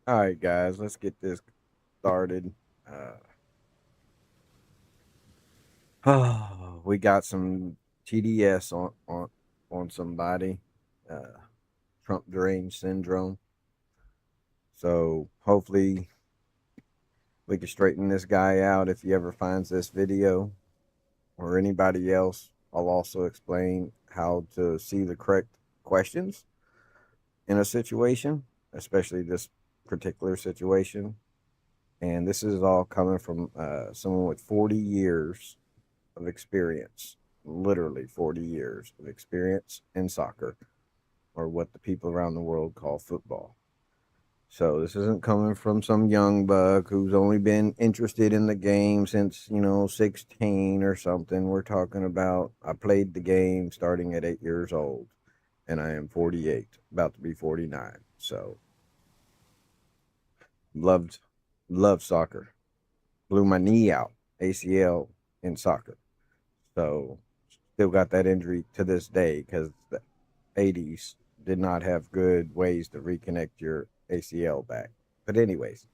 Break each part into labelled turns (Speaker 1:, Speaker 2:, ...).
Speaker 1: All right, guys, let's get this started. We got some TDS on somebody. Uh, Trump deranged syndrome. So hopefully we can straighten this guy out if he ever finds this video or anybody else. I'll also explain how to see the correct questions in a situation, especially this particular situation. And this is all coming from someone with 40 years of experience, literally 40 years of experience in soccer, or what the people around the world call football. So this isn't coming from some young buck who's only been interested in the game since, 16 or something. We're talking about I played the game starting at 8 years old, and I am 48, about to be 49. So loved loved soccer. Blew my knee out, ACL in soccer. So still got that injury to this day because the 80s did not have good ways to reconnect your ACL back. But anyways,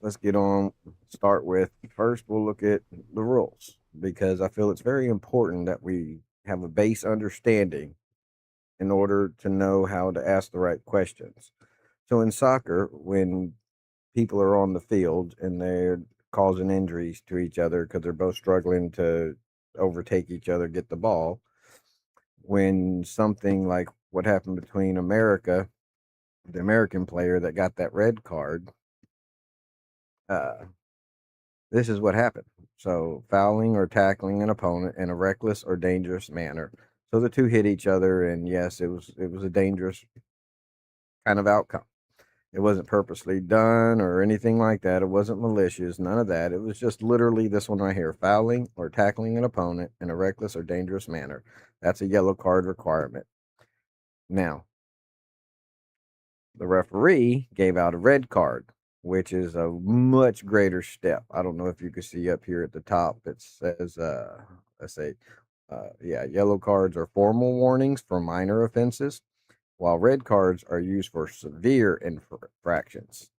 Speaker 1: let's get on. Start with first, we'll look at the rules because I feel it's very important that we have a base understanding in order to know how to ask the right questions. So in soccer, when people are on the field and they're causing injuries to each other because they're both struggling to overtake each other, get the ball, when something like what happened between America, the American player that got that red card, uh, this is what happened. So fouling or tackling an opponent in a reckless or dangerous manner. So the two hit each other, and yes, it was a dangerous kind of outcome. It wasn't purposely done or anything like that. It wasn't malicious, none of that. It was just literally this one right here, fouling or tackling an opponent in a reckless or dangerous manner. That's a yellow card requirement. Now, the referee gave out a red card, which is a much greater step. I don't know if you can see up here at the top. It says, let's say, yeah, yellow cards are formal warnings for minor offenses, while red cards are used for severe infractions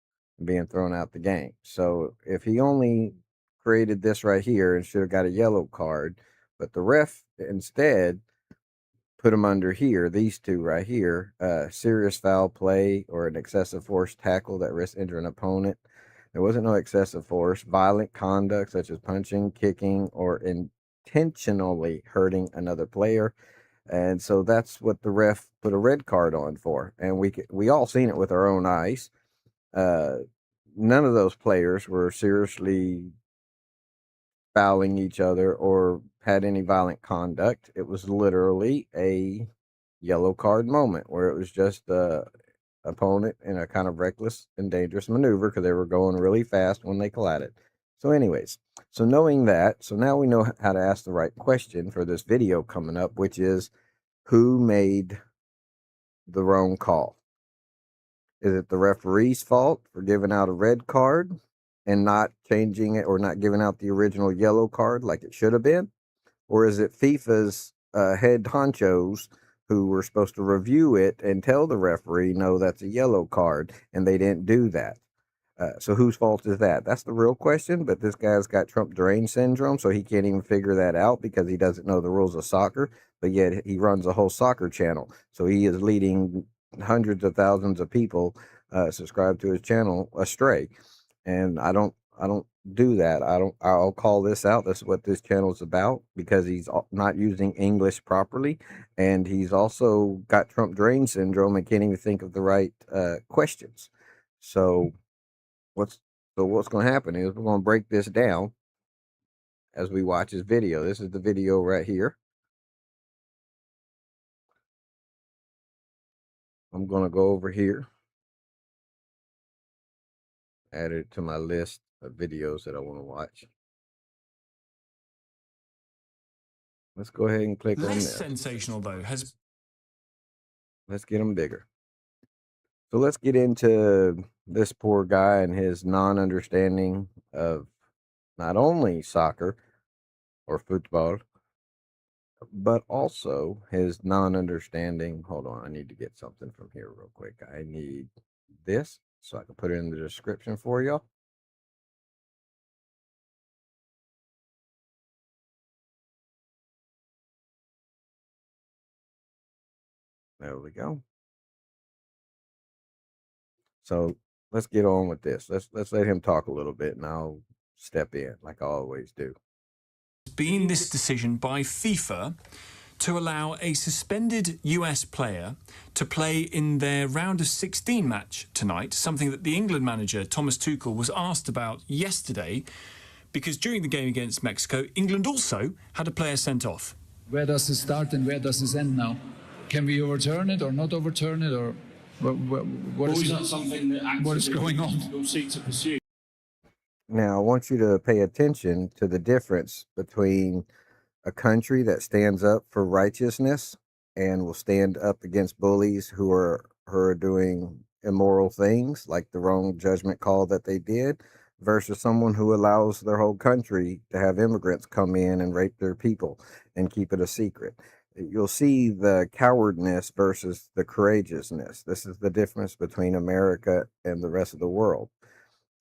Speaker 1: being thrown out the game. So if he only created this right here and should have got a yellow card, but the ref instead put them under here, these two right here, serious foul play or an excessive force tackle that risks injuring an opponent. There wasn't no excessive force, violent conduct such as punching, kicking, or intentionally hurting another player. And so that's what the ref put a red card on for. And we all seen it with our own eyes. Uh, None of those players were seriously fouling each other or had any violent conduct. It was literally a yellow card moment where it was just the opponent in a kind of reckless and dangerous maneuver because they were going really fast when they collided. So, anyways, so knowing that, so now we know how to ask the right question for this video coming up, which is who made the wrong call? Is it the referee's fault for giving out a red card and not changing it or not giving out the original yellow card like it should have been? Or is it FIFA's head honchos who were supposed to review it and tell the referee, no, that's a yellow card, and they didn't do that? So whose fault is that? That's the real question. But this guy's got Trump deranged syndrome, so he can't even figure that out because he doesn't know the rules of soccer. But yet he runs a whole soccer channel, so he is leading hundreds of thousands of people subscribe to his channel astray. And I don't do that. I'll call this out. This is what this channel is about because he's not using English properly, and he's also got Trump deranged syndrome and can't even think of the right questions. So what's what's going to happen is we're going to break this down as we watch his video. This is the video right here. I'm going to go over here, add it to my list of videos that I want to watch. Let's go ahead and click on
Speaker 2: Less
Speaker 1: this.
Speaker 2: sensational, though, has
Speaker 1: Let's get them bigger. So let's get into this poor guy and his non-understanding of not only soccer or football, but also his non-understanding. Hold on, I need to get something from here real quick. I need this. so I can put it in the description for y'all. There we go. So let's get on with this. Let's let him talk a little bit, and I'll step in like I always do.
Speaker 2: Been this decision by FIFA to allow a suspended US player to play in their round of 16 match tonight, something that the England manager Thomas Tuchel was asked about yesterday, because during the game against Mexico, England also had a player sent off.
Speaker 3: Where does this start and where does this end now? Can we overturn it or not overturn it, or what is going on?
Speaker 2: We'll seek to pursue.
Speaker 1: Now, I want you to pay attention to the difference between a country that stands up for righteousness and will stand up against bullies who are doing immoral things, like the wrong judgment call that they did, versus someone who allows their whole country to have immigrants come in and rape their people and keep it a secret. You'll see the cowardness versus the courageousness. This is the difference between America and the rest of the world.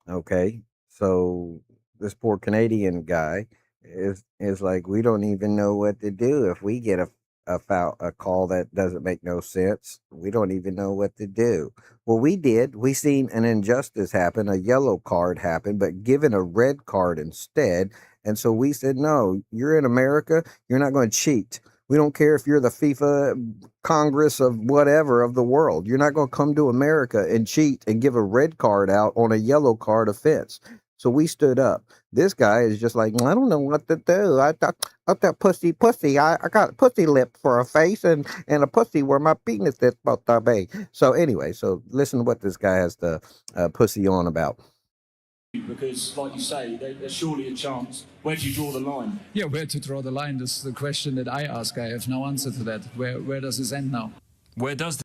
Speaker 1: Okay, so this poor Canadian guy is like, we don't even know what to do if we get a call that doesn't make no sense. We don't even know what to do. Well, we did. We seen an injustice happen, a yellow card happen, but given a red card instead. And so we said, no, you're in America. You're not going to cheat. We don't care if you're the FIFA Congress of whatever of the world. You're not going to come to America and cheat and give a red card out on a yellow card offense. So we stood up. This guy is just like, I don't know what to do. I thought pussy. I got a pussy lip for a face and a pussy where my penis is supposed to be. So anyway, so listen to what this guy has to pussy on about.
Speaker 2: Because, like you say, there's surely a chance. Where do you draw the line?
Speaker 3: Yeah, where to draw the line is the question that I ask. I have no answer to that. Where does this end now?
Speaker 2: Where does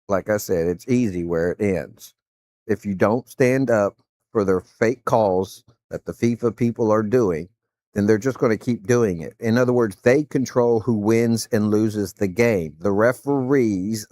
Speaker 1: Like I said, it's easy where it ends. If you don't stand up for their fake calls that the FIFA people are doing, then they're just going to keep doing it. In other words, they control who wins and loses the game. The referees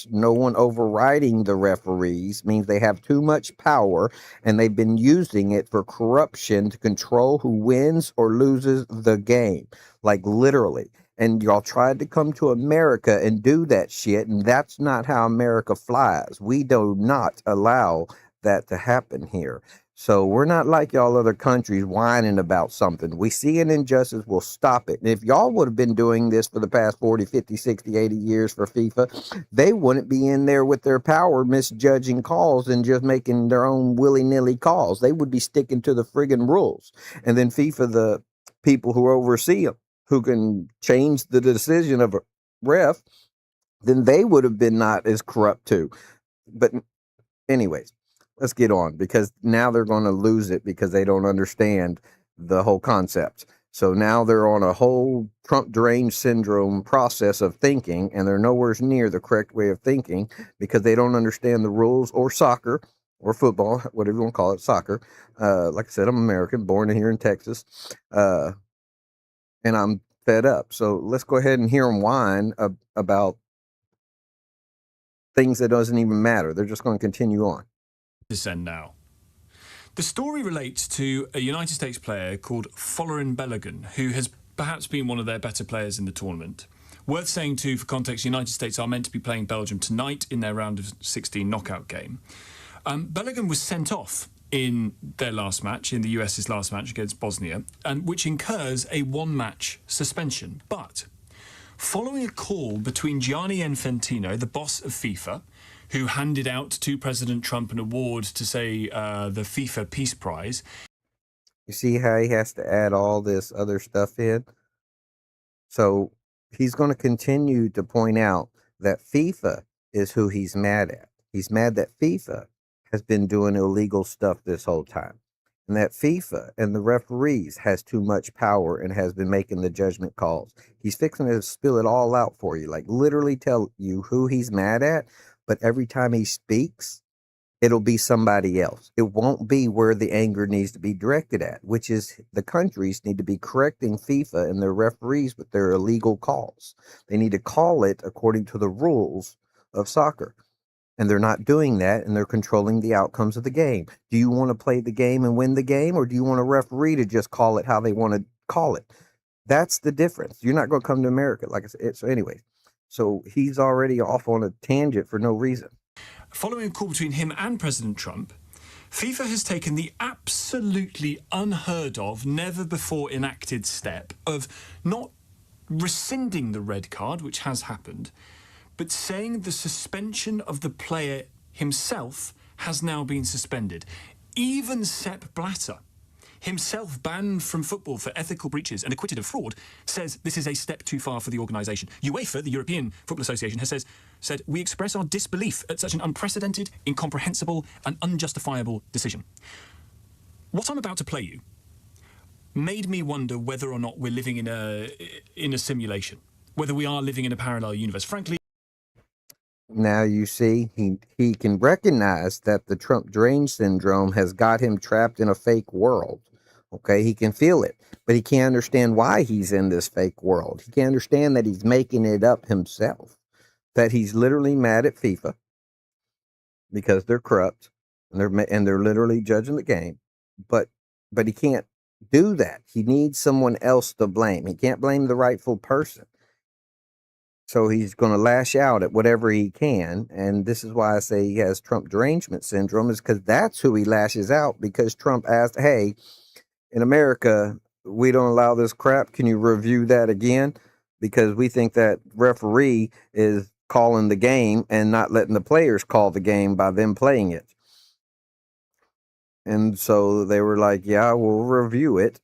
Speaker 1: / no one overriding the referees means they have too much power, and they've been using it for corruption to control who wins or loses the game. Like literally. And y'all tried to come to America and do that shit, and that's not how America flies. We do not allow that to happen here. So we're not like y'all other countries whining about something. We see an injustice, we'll stop it. And if y'all would have been doing this for the past 40, 50, 60, 80 years for FIFA, they wouldn't be in there with their power misjudging calls and just making their own willy-nilly calls. They would be sticking to the friggin' rules. And then FIFA, the people who oversee them, who can change the decision of a ref, then they would have been not as corrupt too. But anyways, let's get on, because now they're going to lose it because they don't understand the whole concept. So now they're on a whole Trump deranged syndrome process of thinking, and they're nowhere near the correct way of thinking because they don't understand the rules or soccer or football, whatever you want to call it, soccer. Like I said, I'm American, born here in Texas, and I'm fed up. So let's go ahead and hear them whine about things that doesn't even matter. They're just going to continue on.
Speaker 2: this end now? The story relates to a United States player called Folarin Balogun, who has perhaps been one of their better players in the tournament. Worth saying too, for context, the United States are meant to be playing Belgium tonight in their round of 16 knockout game. Balogun was sent off in their last match, in the US's last match against Bosnia, and which incurs a one-match suspension. But following a call between Gianni Infantino, the boss of FIFA, who handed out to President Trump an award to say the FIFA Peace Prize.
Speaker 1: You see how he has to add all this other stuff in? So he's going to continue to point out that FIFA is who he's mad at. He's mad that FIFA has been doing illegal stuff this whole time, and that FIFA and the referees has too much power and has been making the judgment calls. He's fixing to spill it all out for you, like literally tell you who he's mad at, but every time he speaks, it'll be somebody else. It won't be where the anger needs to be directed at, which is the countries need to be correcting FIFA and their referees with their illegal calls. They need to call it according to the rules of soccer. And they're not doing that, and they're controlling the outcomes of the game. Do you want to play the game and win the game, or do you want a referee to just call it how they want to call it? That's the difference. You're not going to come to America, like I said. So anyway, so he's already off on a tangent for no reason.
Speaker 2: Following a call between him and President Trump, FIFA has taken the absolutely unheard of, never before enacted step of not rescinding the red card, which has happened, but saying the suspension of the player himself has now been suspended. Even Sepp Blatter, himself banned from football for ethical breaches and acquitted of fraud, says this is a step too far for the organisation. UEFA, the European Football Association, has said, we express our disbelief at such an unprecedented, incomprehensible and unjustifiable decision. What I'm about to play you made me wonder whether or not we're living in a simulation, whether we are living in a parallel universe. Frankly,
Speaker 1: now you see, he can recognize that the Trump drain syndrome has got him trapped in a fake world. Okay, he can feel it, but he can't understand why he's in this fake world. He can't understand that he's making it up himself, that he's literally mad at FIFA because they're corrupt and they're literally judging the game. But he can't do that. He needs someone else to blame. He can't blame the rightful person. So he's going to lash out at whatever he can. And this is why I say he has Trump derangement syndrome, is because that's who he lashes out, because Trump asked, hey, in America, we don't allow this crap. Can you review that again? Because we think that referee is calling the game and not letting the players call the game by them playing it. And so they were like, yeah, we'll review it.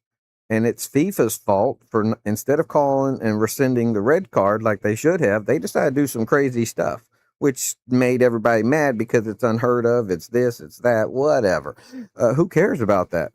Speaker 1: And it's FIFA's fault for, instead of calling and rescinding the red card like they should have, they decided to do some crazy stuff, which made everybody mad because it's unheard of. It's this, it's that, whatever. Who cares about that?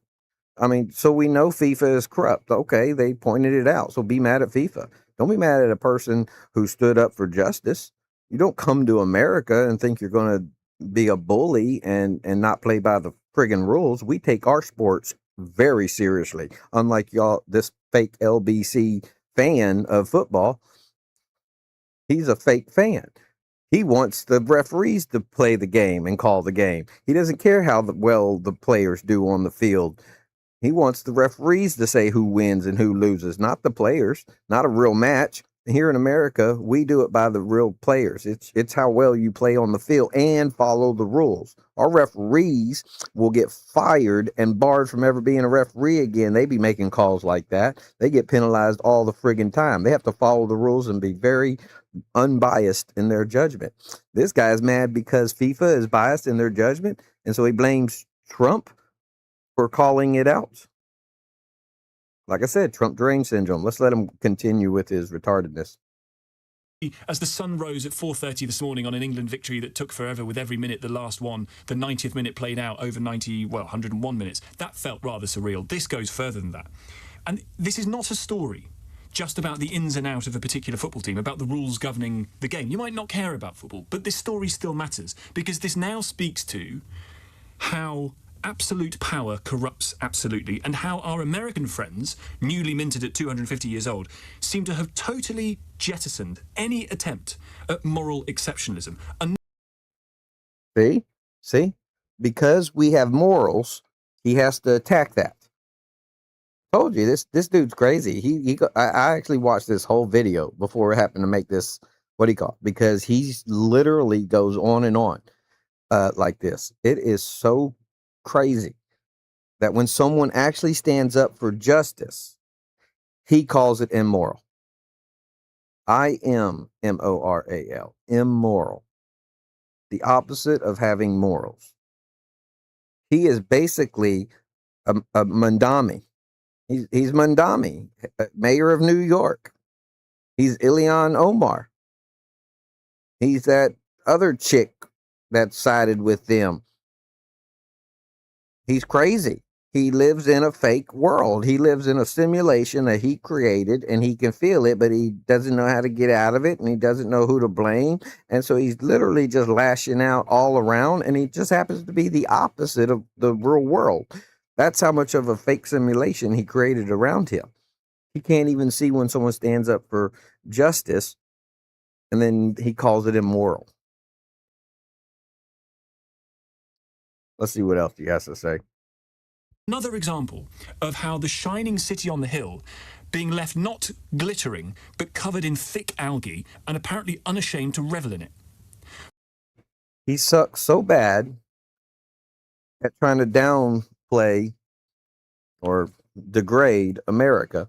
Speaker 1: I mean, so we know FIFA is corrupt. Okay, they pointed it out. So be mad at FIFA. Don't be mad at a person who stood up for justice. You don't come to America and think you're going to be a bully and not play by the friggin' rules. We take our sports very seriously. Unlike y'all, this fake LBC fan of football, he's a fake fan. He wants the referees to play the game and call the game. He doesn't care how well the players do on the field. He wants the referees to say who wins and who loses, not the players, not a real match. Here in America, we do it by the real players. It's how well you play on the field and follow the rules. Our referees will get fired and barred from ever being a referee again. They be making calls like that. They get penalized all the friggin' time. They have to follow the rules and be very unbiased in their judgment. This guy's mad because FIFA is biased in their judgment, and so he blames Trump for calling it out. Like I said, Trump drain syndrome. Let's let him continue with his retardedness.
Speaker 2: as the sun rose at 4:30 this morning on an England victory that took forever with every minute, the last one, the 90th minute played out over 101 minutes, that felt rather surreal. This goes further than that. And this is not a story just about the ins and outs of a particular football team, about the rules governing the game. You might not care about football, but this story still matters, because this now speaks to how absolute power corrupts absolutely, and how our American friends, newly minted at 250 years old, seem to have totally jettisoned any attempt at moral exceptionalism. And
Speaker 1: See, because we have morals, he has to attack that. Told you, this dude's crazy. I actually watched this whole video before it happened to make this, what he called, because he's literally goes on and on like this. It is so crazy that when someone actually stands up for justice, he calls it immoral. IMMORAL, immoral. The opposite of having morals. He is basically a Mandami. He's Mandami, mayor of New York. He's Ilhan Omar. He's that other chick that sided with them. He's crazy. He lives in a fake world. He lives in a simulation that he created, and he can feel it, but he doesn't know how to get out of it, and he doesn't know who to blame. And so he's literally just lashing out all around, and he just happens to be the opposite of the real world. That's how much of a fake simulation he created around him. He can't even see when someone stands up for justice, and then he calls it immoral. Let's see what else he has to say.
Speaker 2: Another example of how the shining city on the hill being left not glittering, but covered in thick algae and apparently unashamed to revel in it.
Speaker 1: He sucks so bad at trying to downplay or degrade America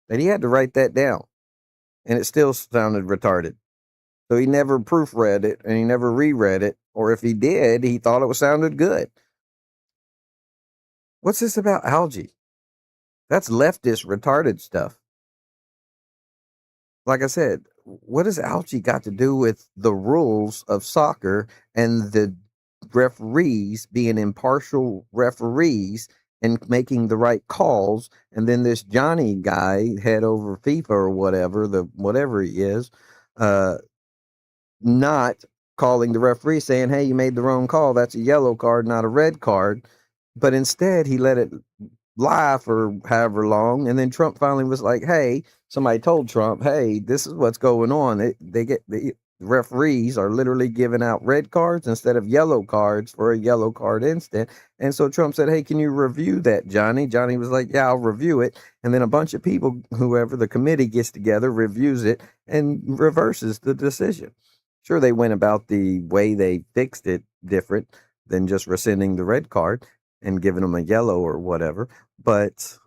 Speaker 1: that he had to write that down. And it still sounded retarded. So he never proofread it and he never reread it. Or if he did, he thought it sounded good. What's this about algae? That's leftist retarded stuff. Like I said, what has algae got to do with the rules of soccer and the referees being impartial referees and making the right calls? And then this Johnny guy, head over FIFA or whatever he is, not calling the referee, saying, hey, you made the wrong call. That's a yellow card, not a red card. But instead, he let it lie for however long. And then Trump finally was like, hey, somebody told Trump, hey, this is what's going on. The referees are literally giving out red cards instead of yellow cards for a yellow card instant. And so Trump said, hey, can you review that, Johnny? Johnny was like, yeah, I'll review it. And then a bunch of people, whoever the committee gets together, reviews it and reverses the decision. Sure, they went about the way they fixed it different than just rescinding the red card and giving them a yellow or whatever. But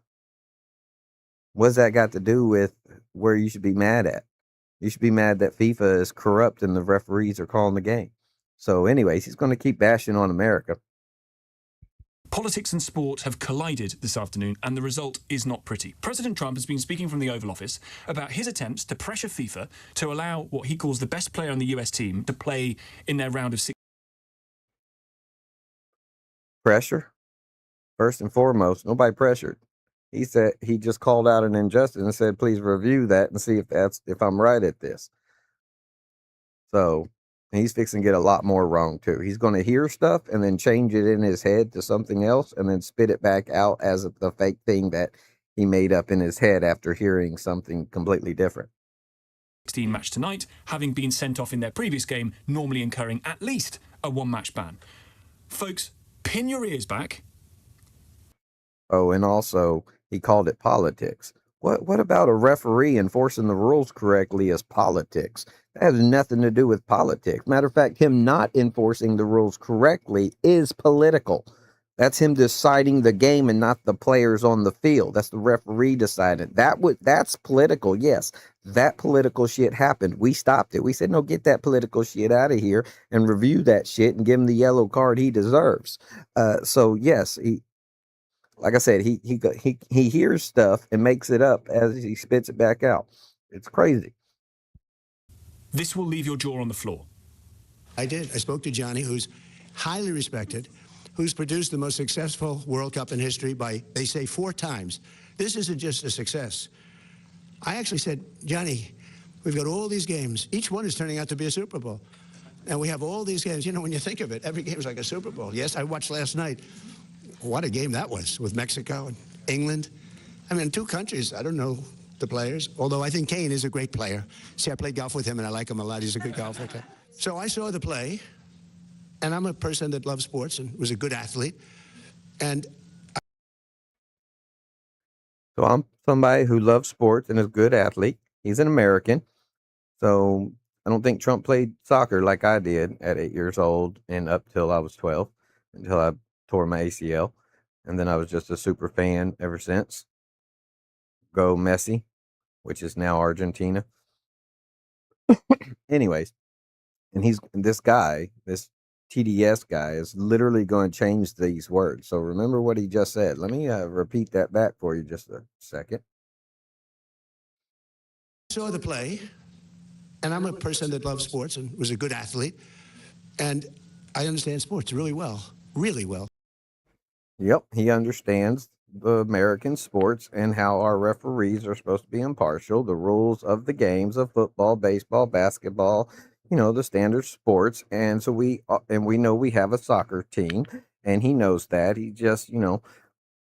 Speaker 1: what's that got to do with where you should be mad at? You should be mad that FIFA is corrupt and the referees are calling the game. So anyways, he's going to keep bashing on America.
Speaker 2: Politics and sport have collided this afternoon, and the result is not pretty. President Trump has been speaking from the Oval Office about his attempts to pressure FIFA to allow what he calls the best player on the US team to play in their round of 16.
Speaker 1: Pressure? First and foremost, nobody pressured. He said he just called out an injustice and said, please review that and see if I'm right at this. So he's fixing to get a lot more wrong too. He's going to hear stuff and then change it in his head to something else and then spit it back out as the fake thing that he made up in his head after hearing something completely different.
Speaker 2: 16 match tonight, having been sent off in their previous game, normally incurring at least a one-match ban. Folks, pin your ears back.
Speaker 1: Oh, and also he called it politics. What about a referee enforcing the rules correctly as politics? That has nothing to do with politics. Matter of fact, him not enforcing the rules correctly is political. That's him deciding the game and not the players on the field. That's the referee deciding. That's political. Yes, that political shit happened. We stopped it. We said, no, get that political shit out of here and review that shit and give him the yellow card he deserves. So yes, like I said, he hears stuff and makes it up as he spits it back out. It's crazy.
Speaker 2: This will leave your jaw on the floor.
Speaker 4: I did. I spoke to Johnny, who's highly respected, who's produced the most successful World Cup in history by, they say, 4 times. This isn't just a success. I actually said, Johnny, we've got all these games. Each one is turning out to be a Super Bowl. And we have all these games. You know, when you think of it, every game is like a Super Bowl. Yes, I watched last night. What a game that was with Mexico and England. I mean, 2 countries, I don't know the players, although I think Kane is a great player. See, I played golf with him, and I like him a lot. He's a good golfer. So I saw the play, and I'm a person that loves sports and was a good athlete. And
Speaker 1: So I'm somebody who loves sports and is a good athlete. He's an American. So I don't think Trump played soccer like I did at 8 years old and up till I was 12, until I tore my ACL. And then I was just a super fan ever since. Go Messi, which is now Argentina. Anyways, and this TDS guy is literally going to change these words. So remember what he just said. Let me repeat that back for you just a second.
Speaker 4: saw the play, and I'm a person that loves sports and was a good athlete. And I understand sports really well, really well.
Speaker 1: Yep, he understands the American sports and how our referees are supposed to be impartial, the rules of the games of football, baseball, basketball, the standard sports. And so we know we have a soccer team, and he knows that. He just,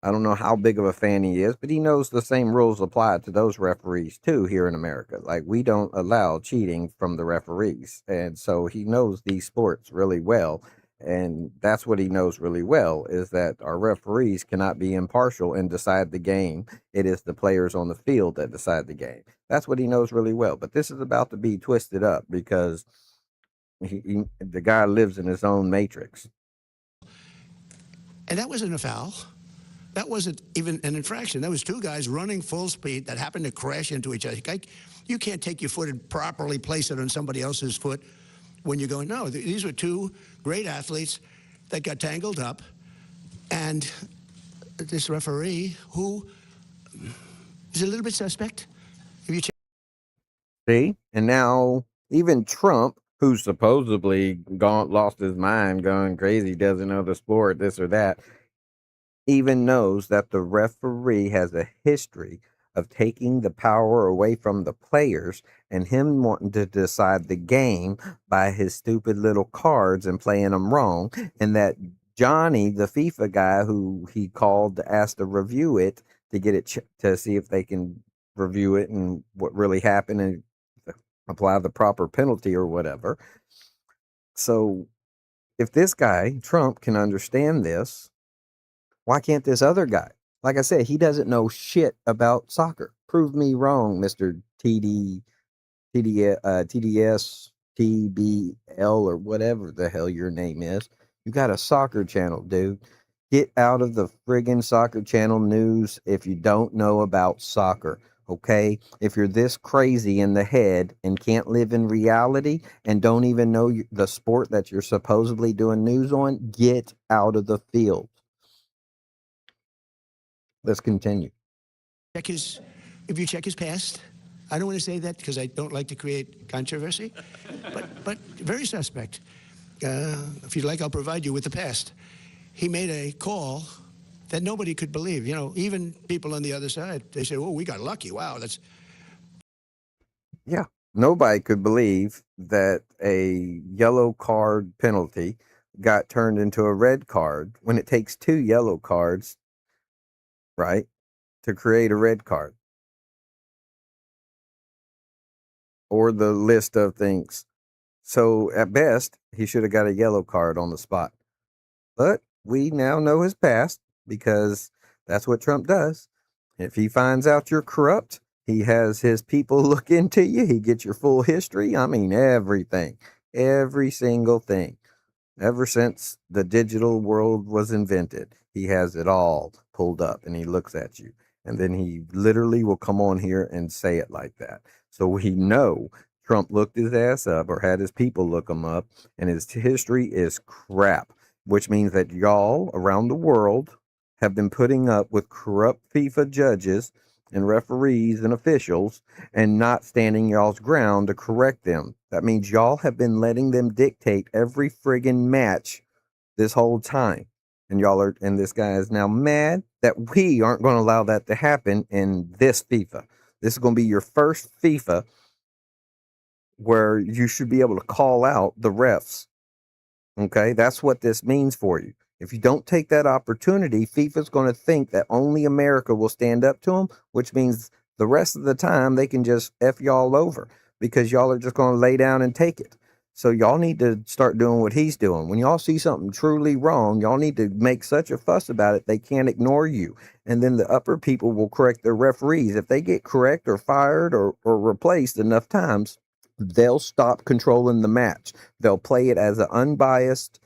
Speaker 1: I don't know how big of a fan he is, but he knows the same rules apply to those referees too here in America. Like, we don't allow cheating from the referees. And so he knows these sports really well. And that's what he knows really well, is that our referees cannot be impartial and decide the game. It is the players on the field that decide the game. That's what he knows really well. But this is about to be twisted up because the guy lives in his own matrix.
Speaker 4: And that wasn't a foul. That wasn't even an infraction. That was two guys running full speed that happened to crash into each other. You can't take your foot and properly place it on somebody else's foot when you're going, no, these were two great athletes that got tangled up. And this referee, who is a little bit suspect.
Speaker 1: See? And now even Trump, who's supposedly lost his mind, going crazy, doesn't know the sport, this or that, even knows that the referee has a history of taking the power away from the players and him wanting to decide the game by his stupid little cards and playing them wrong. And that Johnny, the FIFA guy who he called to ask to review it, to get it to see if they can review it and what really happened and apply the proper penalty or whatever. So if this guy, Trump, can understand this, why can't this other guy? Like I said, he doesn't know shit about soccer. Prove me wrong, Mr. TDS, TBL, or whatever the hell your name is. You got a soccer channel, dude. Get out of the friggin' soccer channel news if you don't know about soccer, okay? If you're this crazy in the head and can't live in reality and don't even know the sport that you're supposedly doing news on, get out of the field. Let's continue.
Speaker 4: If you check his past, I don't want to say that because I don't like to create controversy, but very suspect. If you'd like, I'll provide you with the past. He made a call that nobody could believe. You know, even people on the other side, they say, "Oh, we got lucky. Wow, that's."
Speaker 1: Yeah, nobody could believe that a yellow card penalty got turned into a red card when it takes 2 yellow cards, right, to create a red card. Or the list of things. So at best, he should have got a yellow card on the spot. But we now know his past because that's what Trump does. If he finds out you're corrupt, he has his people look into you. He gets your full history. I mean, everything, every single thing. Ever since the digital world was invented, he has it all pulled up and he looks at you. And then he literally will come on here and say it like that. So we know Trump looked his ass up or had his people look him up, and his history is crap, which means that y'all around the world have been putting up with corrupt FIFA judges and referees and officials and not standing y'all's ground to correct them. That means y'all have been letting them dictate every friggin' match this whole time. And and this guy is now mad that we aren't going to allow that to happen in this FIFA. This is going to be your first FIFA where you should be able to call out the refs. Okay, that's what this means for you. If you don't take that opportunity, FIFA's going to think that only America will stand up to them, which means the rest of the time they can just F y'all over because y'all are just going to lay down and take it. So y'all need to start doing what he's doing. When y'all see something truly wrong, y'all need to make such a fuss about it they can't ignore you. And then the upper people will correct their referees. If they get correct or fired or replaced enough times, they'll stop controlling the match. They'll play it as an unbiased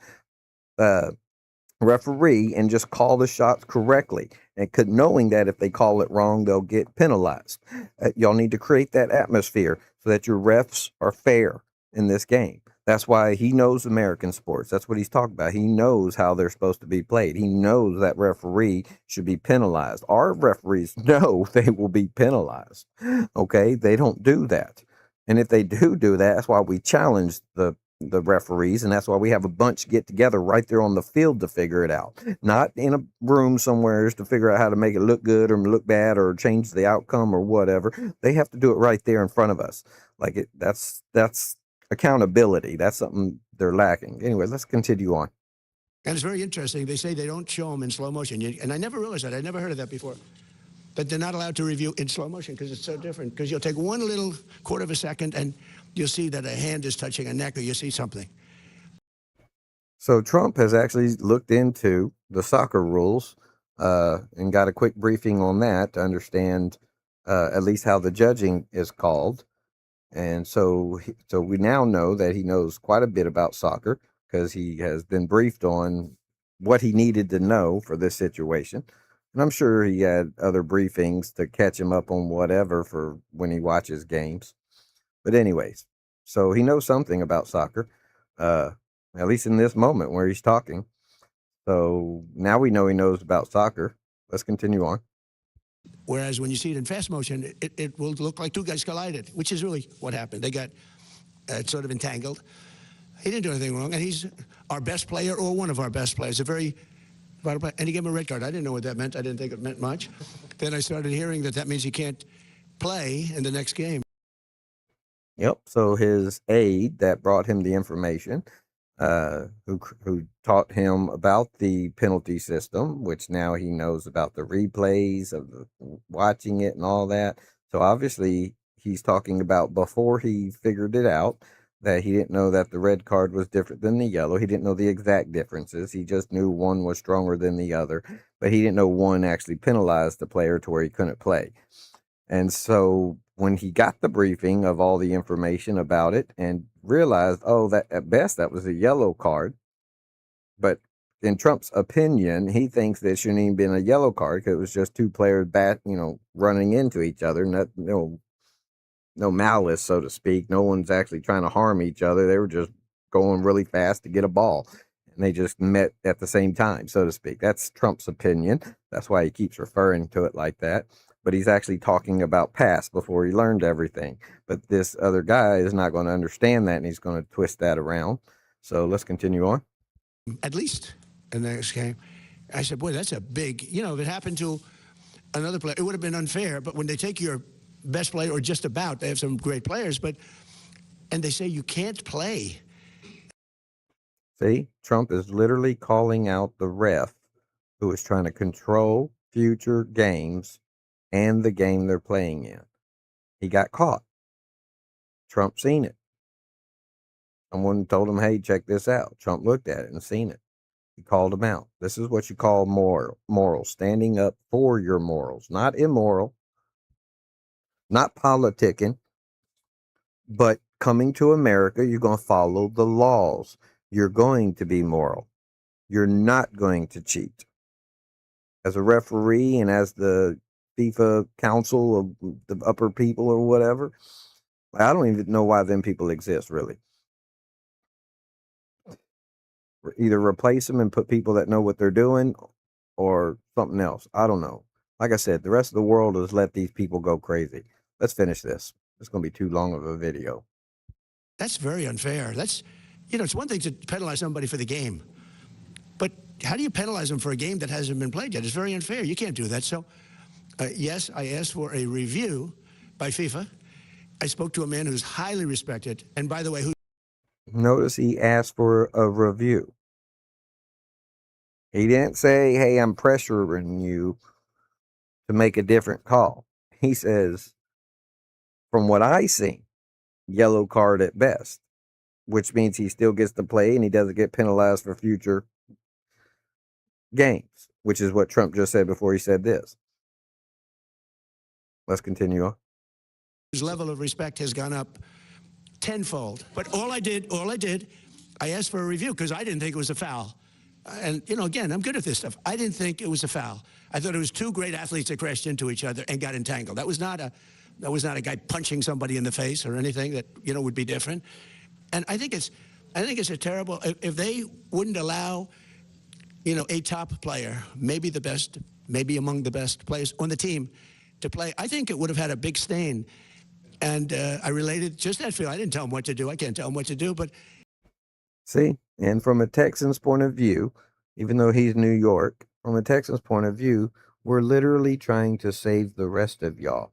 Speaker 1: referee and just call the shots correctly. And knowing that if they call it wrong, they'll get penalized. Y'all need to create that atmosphere so that your refs are fair in this game. That's why he knows American sports. That's what he's talking about. He knows how they're supposed to be played. He knows that referee should be penalized. Our referees know they will be penalized. Okay, they don't do that. And if they do that, that's why we challenge the referees, and that's why we have a bunch get together right there on the field to figure it out. Not in a room somewhere to figure out how to make it look good or look bad or change the outcome or whatever. They have to do it right there in front of us. That's accountability. That's something they're lacking. Anyway, let's continue on.
Speaker 4: And it's very interesting. They say they don't show them in slow motion. And I never realized that. I never heard of that before. But they're not allowed to review in slow motion because it's so different. Because you'll take one little quarter of a second and you'll see that a hand is touching a neck or you see something.
Speaker 1: So Trump has actually looked into the soccer rules and got a quick briefing on that to understand at least how the judging is called. And so we now know that he knows quite a bit about soccer because he has been briefed on what he needed to know for this situation. And I'm sure he had other briefings to catch him up on whatever for when he watches games. But anyways, so he knows something about soccer, uh, at least in this moment where he's talking. So now we know he knows about soccer. Let's continue on.
Speaker 4: Whereas when you see it in fast motion, it will look like two guys collided, which is really what happened. They got sort of entangled. He didn't do anything wrong, and he's our best player or one of our best players, a very vital player. And he gave him a red card. I didn't know what that meant. I didn't think it meant much. Then I started hearing that means he can't play in the next game.
Speaker 1: Yep. So his aide that brought him the information, who taught him about the penalty system, which now he knows about the replays of the watching it and all that. So obviously he's talking about before he figured it out that he didn't know that the red card was different than the yellow. He didn't know the exact differences. He just knew one was stronger than the other, but he didn't know one actually penalized the player to where he couldn't play. And so when he got the briefing of all the information about it and realized, oh, that at best that was a yellow card. But in Trump's opinion, he thinks that it shouldn't even been a yellow card because it was just two players running into each other. No malice, so to speak. No one's actually trying to harm each other. They were just going really fast to get a ball. And they just met at the same time, so to speak. That's Trump's opinion. That's why he keeps referring to it like that. But he's actually talking about past before he learned everything. But this other guy is not going to understand that, and he's going to twist that around. So let's continue on.
Speaker 4: At least in the next game. I said, boy, that's a big, if it happened to another player, it would have been unfair. But when they take your best player, or just about, they have some great players, and they say you can't play.
Speaker 1: See, Trump is literally calling out the ref who is trying to control future games and the game they're playing in. He got caught. Trump seen it. Someone told him, hey, check this out. Trump looked at it and seen it. He called him out. This is what you call moral, standing up for your morals, not immoral, not politicking, but coming to America, you're going to follow the laws. You're going to be moral. You're not going to cheat. As a referee and as the FIFA council of the upper people or whatever, I don't even know why them people exist, really. Either replace them and put people that know what they're doing or something else. I don't know. Like I said, the rest of the world has let these people go crazy. Let's finish this. It's going to be too long of a video.
Speaker 4: That's very unfair. It's one thing to penalize somebody for the game, but how do you penalize them for a game that hasn't been played yet? It's very unfair. You can't do that. So, yes, I asked for a review by FIFA. I spoke to a man who's highly respected, and by the way,
Speaker 1: Notice he asked for a review. He didn't say, hey, I'm pressuring you to make a different call. He says, from what I see, yellow card at best, which means he still gets to play and he doesn't get penalized for future games, which is what Trump just said before he said this. Let's continue on.
Speaker 4: his level of respect has gone up tenfold. But all I did, I asked for a review because I didn't think it was a foul. And, again, I'm good at this stuff. I didn't think it was a foul. I thought it was two great athletes that crashed into each other and got entangled. That was not a guy punching somebody in the face or anything that, would be different. And I think it's a terrible, if they wouldn't allow, a top player, maybe the best, maybe among the best players on the team to play, I think it would have had a big stain. And I related just that feeling. I didn't tell him what to do. I can't tell him what to do, but.
Speaker 1: See, and from a Texans point of view, even though he's New York, from a Texans point of view, we're literally trying to save the rest of y'all.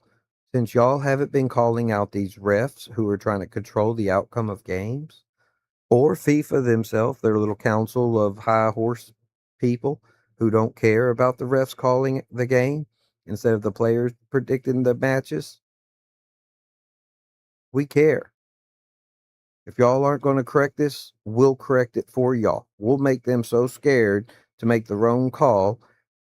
Speaker 1: Since y'all haven't been calling out these refs who are trying to control the outcome of games, or FIFA themselves, their little council of high horse people who don't care about the refs calling the game instead of the players predicting the matches, we care. If y'all aren't going to correct this, we'll correct it for y'all. We'll make them so scared to make the wrong call,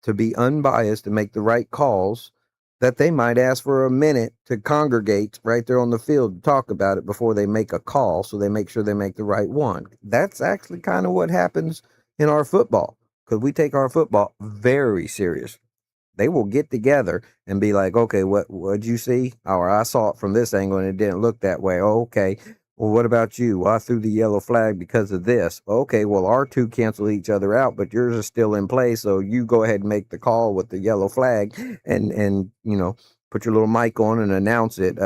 Speaker 1: to be unbiased, to make the right calls, that they might ask for a minute to congregate right there on the field to talk about it before they make a call, so they make sure they make the right one. That's actually kind of what happens in our football, because we take our football very serious. They will get together and be like, okay, what'd you see? Or I saw it from this angle and it didn't look that way. Oh, okay. Well, what about you? Well, I threw the yellow flag because of this. Okay, well, our two cancel each other out, but yours is still in play. So you go ahead and make the call with the yellow flag and put your little mic on and announce it.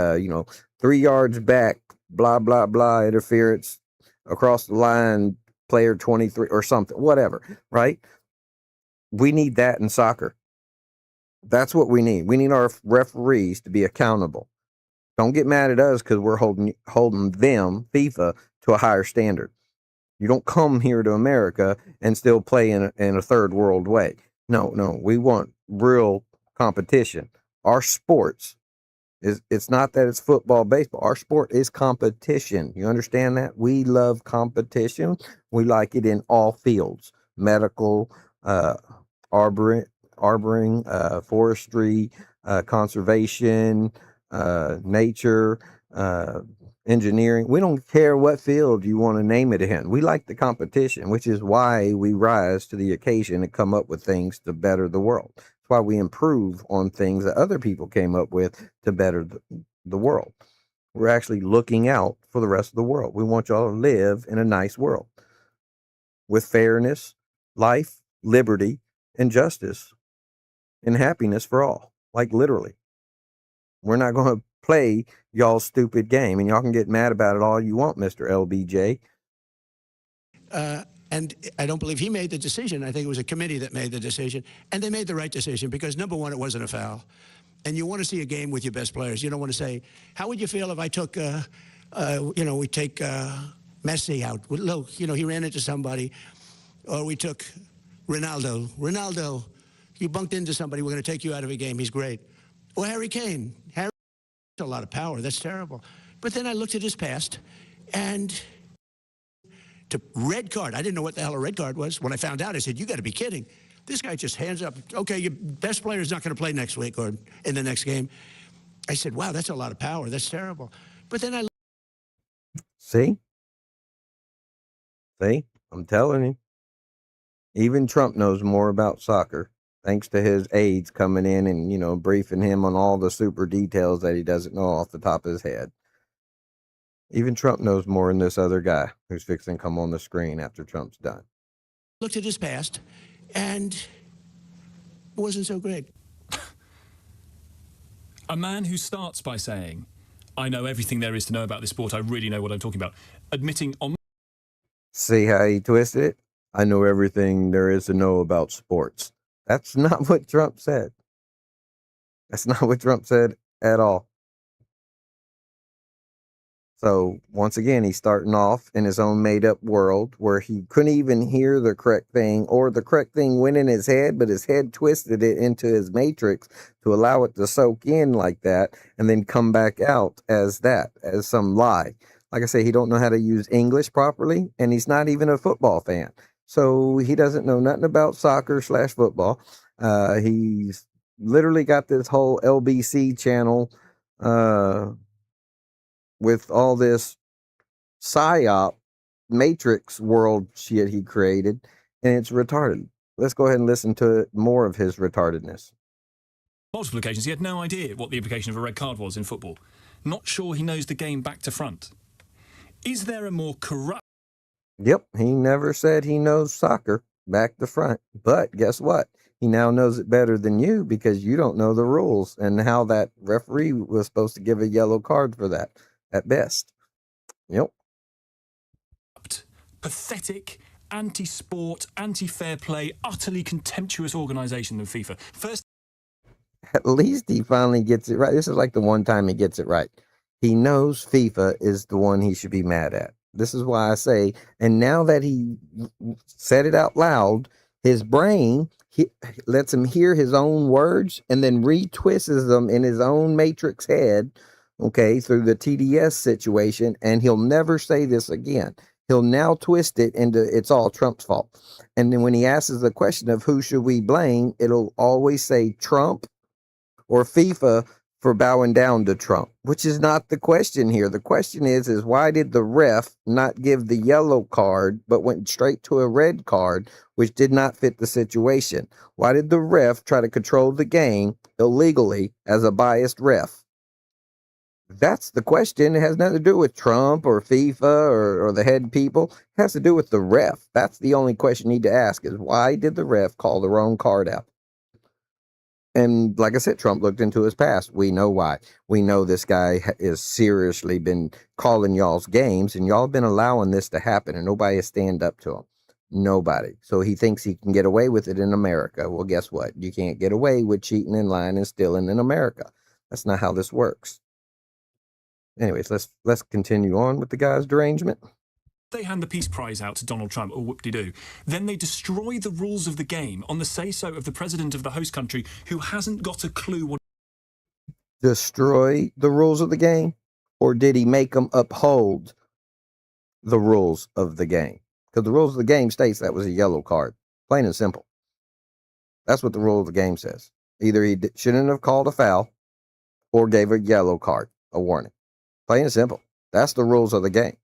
Speaker 1: 3 yards back, blah, blah, blah, interference across the line, player 23 or something, whatever, right? We need that in soccer. That's what we need. We need our referees to be accountable. Don't get mad at us because we're holding them, FIFA, to a higher standard. You don't come here to America and still play in a third world way. No, we want real competition. Our sports it's not that it's football, baseball. Our sport is competition. You understand that? We love competition. We like it in all fields: medical, arboring, forestry, conservation, nature, engineering. We don't care what field you want to name it in. We like the competition, which is why we rise to the occasion and come up with things to better the world. That's why we improve on things that other people came up with to better the world. We're actually looking out for the rest of the world. We want y'all to live in a nice world with fairness, life, liberty, and justice, and happiness for all. Like literally. We're not going to play y'all's stupid game, and y'all can get mad about it all you want, Mr. LBJ.
Speaker 4: And I don't believe he made the decision. I think it was a committee that made the decision. And they made the right decision because, number one, it wasn't a foul. And you want to see a game with your best players. You don't want to say, how would you feel if I took, we take Messi out? Look, he ran into somebody. Or we took Ronaldo. Ronaldo, you bunked into somebody. We're going to take you out of a game. He's great. Or Harry Kane. Harry has a lot of power. That's terrible. But then I looked at his past, and to red card. I didn't know what the hell a red card was. When I found out, I said, you got to be kidding. This guy just hands up. Okay, your best player is not going to play next week or in the next game. I said, wow, that's a lot of power. That's terrible. But then I...
Speaker 1: See? I'm telling you. Even Trump knows more about soccer, thanks to his aides coming in and, briefing him on all the super details that he doesn't know off the top of his head. Even Trump knows more than this other guy who's fixing to come on the screen after Trump's done.
Speaker 4: Looked at his past, and it wasn't so great.
Speaker 2: A man who starts by saying, I know everything there is to know about this sport, I really know what I'm talking about, admitting on...
Speaker 1: See how he twisted it? I know everything there is to know about sports. That's not what Trump said. That's not what Trump said at all. So once again, he's starting off in his own made up world where he couldn't even hear the correct thing, or the correct thing went in his head, but his head twisted it into his matrix to allow it to soak in like that and then come back out as some lie. Like I say, he don't know how to use English properly, and he's not even a football fan. So he doesn't know nothing about soccer/football. He's literally got this whole LBC channel, with all this psyop matrix world shit he created, and it's retarded. Let's go ahead and listen to more of his retardedness.
Speaker 2: Multiple occasions, he had no idea what the implication of a red card was in football. Not sure he knows the game back to front. Is there a more corrupt...
Speaker 1: Yep, he never said he knows soccer back to front. But guess what? He now knows it better than you because you don't know the rules and how that referee was supposed to give a yellow card for that. At best. Yep.
Speaker 2: Pathetic, anti-sport, anti-fair play, utterly contemptuous organisation than FIFA. First,
Speaker 1: at least he finally gets it right. This is like the one time he gets it right. He knows FIFA is the one he should be mad at. This is why I say, and now that he said it out loud, his brain lets him hear his own words and then retwists them in his own matrix head okay, through the TDS situation, and he'll never say this again. He'll now twist it into it's all Trump's fault. And then when he asks the question of who should we blame, it'll always say Trump or FIFA for bowing down to Trump, which is not the question here. The question is why did the ref not give the yellow card, but went straight to a red card, which did not fit the situation? Why did the ref try to control the game illegally as a biased ref? That's the question. It has nothing to do with Trump or FIFA or the head people. It has to do with the ref. That's the only question you need to ask is why did the ref call the wrong card out? And like I said, Trump looked into his past. We know why. We know this guy has seriously been calling y'all's games, and y'all been allowing this to happen, and nobody has stand up to him. Nobody. So he thinks he can get away with it in America. Well, guess what? You can't get away with cheating and lying and stealing in America. That's not how this works. Anyways, let's continue on with the guy's derangement.
Speaker 2: They hand the Peace Prize out to Donald Trump, or whoop-de-doo. Then they destroy the rules of the game on the say-so of the president of the host country who hasn't got a clue what...
Speaker 1: Destroy the rules of the game? Or did he make them uphold the rules of the game? Because the rules of the game states that was a yellow card. Plain and simple. That's what the rule of the game says. Either he shouldn't have called a foul or gave a yellow card, a warning. Plain and simple. That's the rules of the game.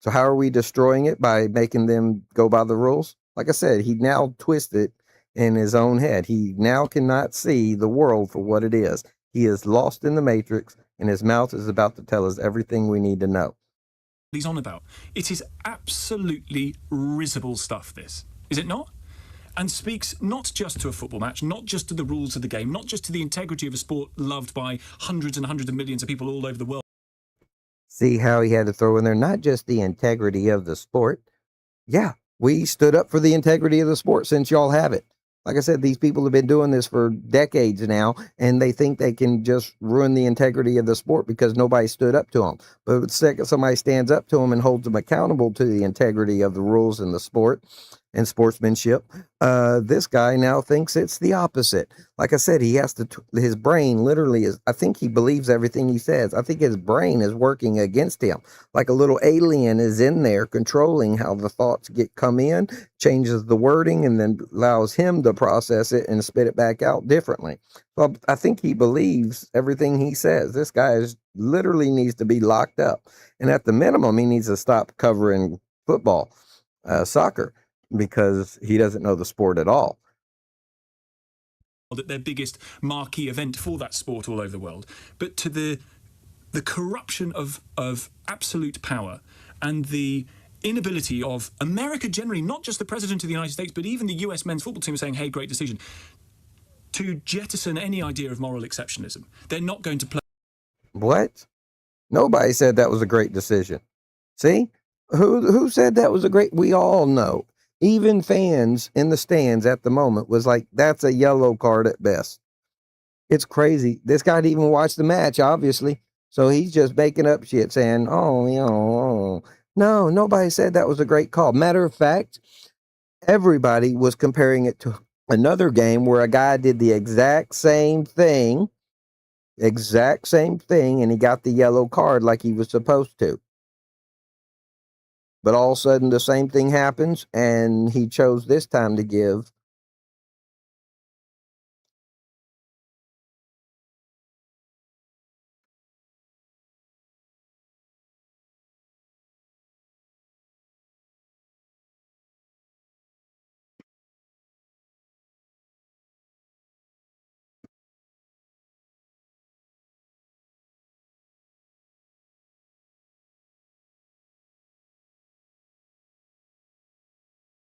Speaker 1: So how are we destroying it? By making them go by the rules? Like I said, he now twisted in his own head. He now cannot see the world for what it is. He is lost in the matrix, and his mouth is about to tell us everything we need to know.
Speaker 2: He's on about. It is absolutely risible stuff, this. Is it not? And speaks not just to a football match, not just to the rules of the game, not just to the integrity of a sport loved by hundreds and hundreds of millions of people all over the world.
Speaker 1: See how he had to throw in there not just the integrity of the sport. Yeah, we stood up for the integrity of the sport since y'all have it. Like I said, these people have been doing this for decades now, and they think they can just ruin the integrity of the sport because nobody stood up to them. But the second somebody stands up to them and holds them accountable to the integrity of the rules in the sport and sportsmanship, this guy now thinks it's the opposite. Like I said, he has to, his brain literally is, I think he believes everything he says. I think his brain is working against him. Like a little alien is in there controlling how the thoughts come in, changes the wording, and then allows him to process it and spit it back out differently. So I think he believes everything he says. This guy literally needs to be locked up. And at the minimum, he needs to stop covering football, soccer, because he doesn't know the sport at all.
Speaker 2: That their biggest marquee event for that sport all over the world, but to the corruption of absolute power and the inability of America generally, not just the president of the United States, but even the US men's football team saying, hey, great decision, to jettison any idea of moral exceptionalism. They're not going to play.
Speaker 1: What? Nobody said that was a great decision. See? Who said that was a great? We all know. Even fans in the stands at the moment was like, that's a yellow card at best. It's crazy. This guy didn't even watch the match, obviously. So he's just making up shit saying, oh, you know, oh. No, nobody said that was a great call. Matter of fact, everybody was comparing it to another game where a guy did the exact same thing, and he got the yellow card like he was supposed to. But all of a sudden, the same thing happens, and he chose this time to give.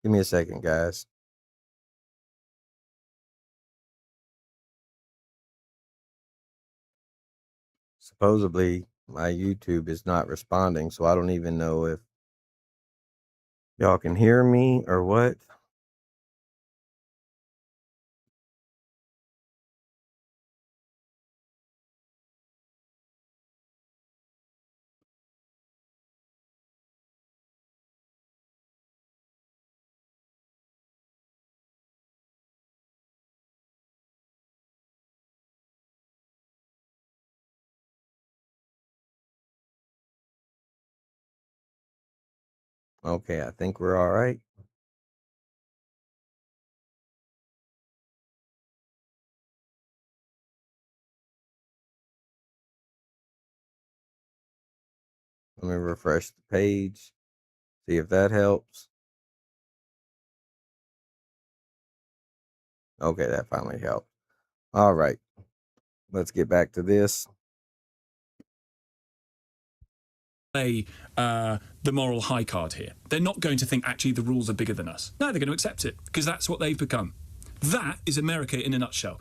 Speaker 1: Give me a second, guys. Supposedly, my YouTube is not responding, so I don't even know if y'all can hear me or what. Okay, I think we're all right. Let me refresh the page, see if that helps. Okay, that finally helped. All right, let's get back to this.
Speaker 2: The moral high card here. They're not going to think actually the rules are bigger than us. No, they're going to accept it because that's what they've become. That is America in a nutshell.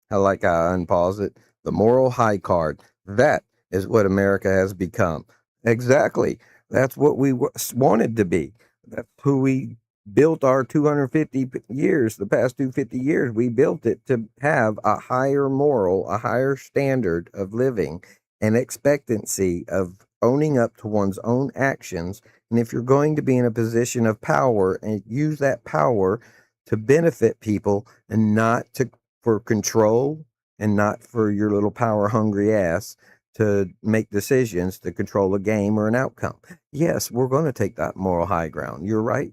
Speaker 1: I like how I unpause it. The moral high card. That is what America has become. Exactly. That's what we wanted to be. That's who we built our 250 years, the past 250 years. We built it to have a higher moral, a higher standard of living, and expectancy of owning up to one's own actions. And if you're going to be in a position of power and use that power to benefit people and not to for control and not for your little power hungry ass to make decisions to control a game or an outcome. Yes, we're going to take that moral high ground. You're right.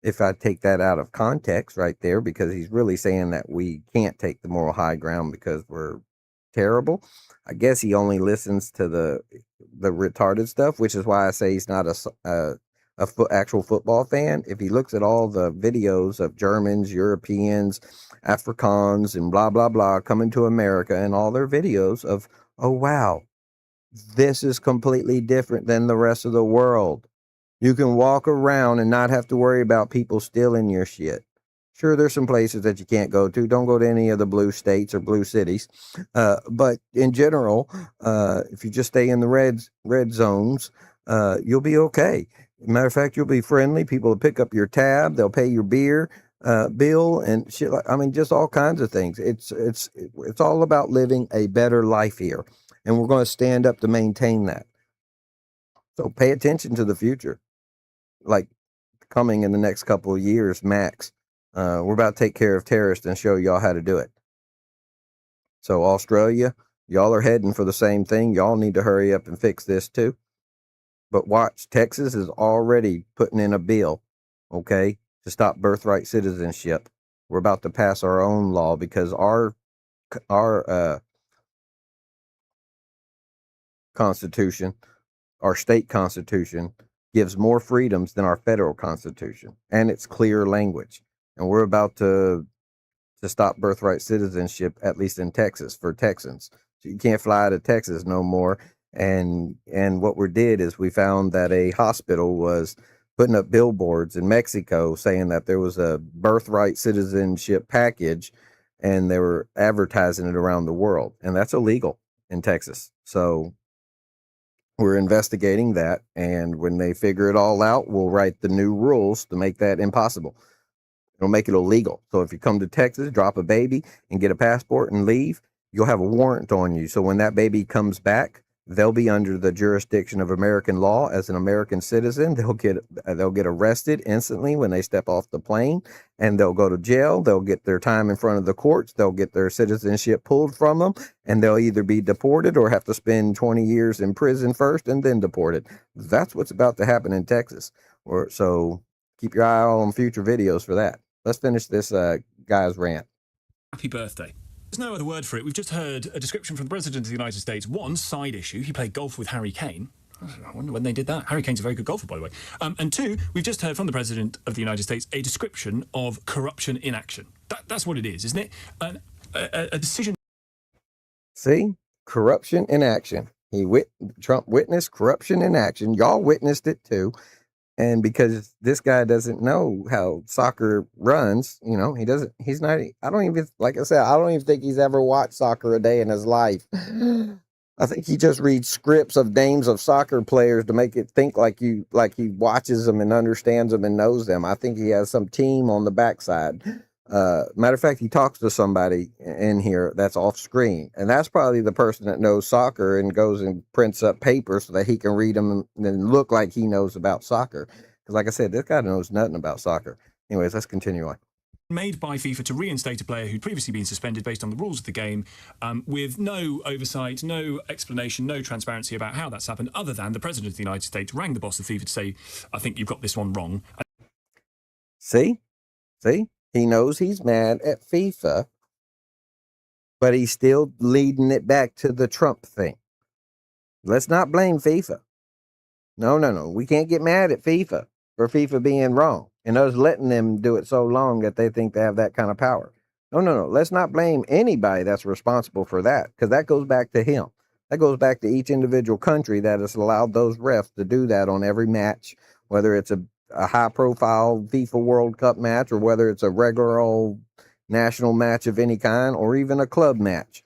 Speaker 1: If I take that out of context right there, because he's really saying that we can't take the moral high ground because we're terrible. I guess he only listens to the retarded stuff, which is why I say he's not actual football fan. If he looks at all the videos of Germans, Europeans, Afrikaans, and blah blah blah coming to America, and all their videos of, oh wow, this is completely different than the rest of the world. You can walk around and not have to worry about people stealing your shit. Sure, there's some places that you can't go to. Don't go to any of the blue states or blue cities. But in general, if you just stay in the red zones, you'll be okay. Matter of fact, you'll be friendly. People will pick up your tab. They'll pay your beer bill and shit. I mean, just all kinds of things. It's all about living a better life here, and we're going to stand up to maintain that. So pay attention to the future, like coming in the next couple of years max. We're about to take care of terrorists and show y'all how to do it. So Australia, y'all are heading for the same thing. Y'all need to hurry up and fix this too. But watch, Texas is already putting in a bill, okay, to stop birthright citizenship. We're about to pass our own law because our constitution, our state constitution, gives more freedoms than our federal constitution, and it's clear language. And we're about to stop birthright citizenship, at least in Texas, for Texans. So you can't fly to Texas no more. And what we did is we found that a hospital was putting up billboards in Mexico saying that there was a birthright citizenship package, and they were advertising it around the world, and that's illegal in Texas. So we're investigating that, and when they figure it all out, we'll write the new rules to make that impossible. It'll make it illegal. So if you come to Texas, drop a baby and get a passport and leave, you'll have a warrant on you. So when that baby comes back, they'll be under the jurisdiction of American law as an American citizen. They'll get arrested instantly when they step off the plane, and they'll go to jail. They'll get their time in front of the courts. They'll get their citizenship pulled from them, and they'll either be deported or have to spend 20 years in prison first and then deported. That's what's about to happen in Texas. So keep your eye on future videos for that. Let's finish this guy's rant.
Speaker 2: Happy birthday. There's no other word for it. We've just heard a description from the President of the United States. One, side issue. He played golf with Harry Kane. I wonder when they did that. Harry Kane's a very good golfer, by the way. And two, we've just heard from the President of the United States a description of corruption in action. That's what it is, isn't it? A decision.
Speaker 1: See? Corruption in action. Trump witnessed corruption in action. Y'all witnessed it too. And because this guy doesn't know how soccer runs, he's not, I don't even, like I said, I don't even think he's ever watched soccer a day in his life. I think he just reads scripts of names of soccer players to make it think like he watches them and understands them and knows them. I think he has some team on the backside. Matter of fact, he talks to somebody in here that's off screen, and that's probably the person that knows soccer and goes and prints up papers so that he can read them and look like he knows about soccer. Because like I said, this guy knows nothing about soccer. Anyways, let's continue on.
Speaker 2: made by FIFA to reinstate a player who'd previously been suspended based on the rules of the game, with no oversight, no explanation, no transparency about how that's happened, other than the President of the United States rang the boss of FIFA to say, I think you've got this one wrong.
Speaker 1: See? He knows he's mad at FIFA, but he's still leading it back to the Trump thing. Let's not blame FIFA. No. We can't get mad at FIFA for FIFA being wrong and us letting them do it so long that they think they have that kind of power. No. Let's not blame anybody that's responsible for that, because that goes back to him. That goes back to each individual country that has allowed those refs to do that on every match, whether it's a high-profile FIFA World Cup match or whether it's a regular old national match of any kind or even a club match.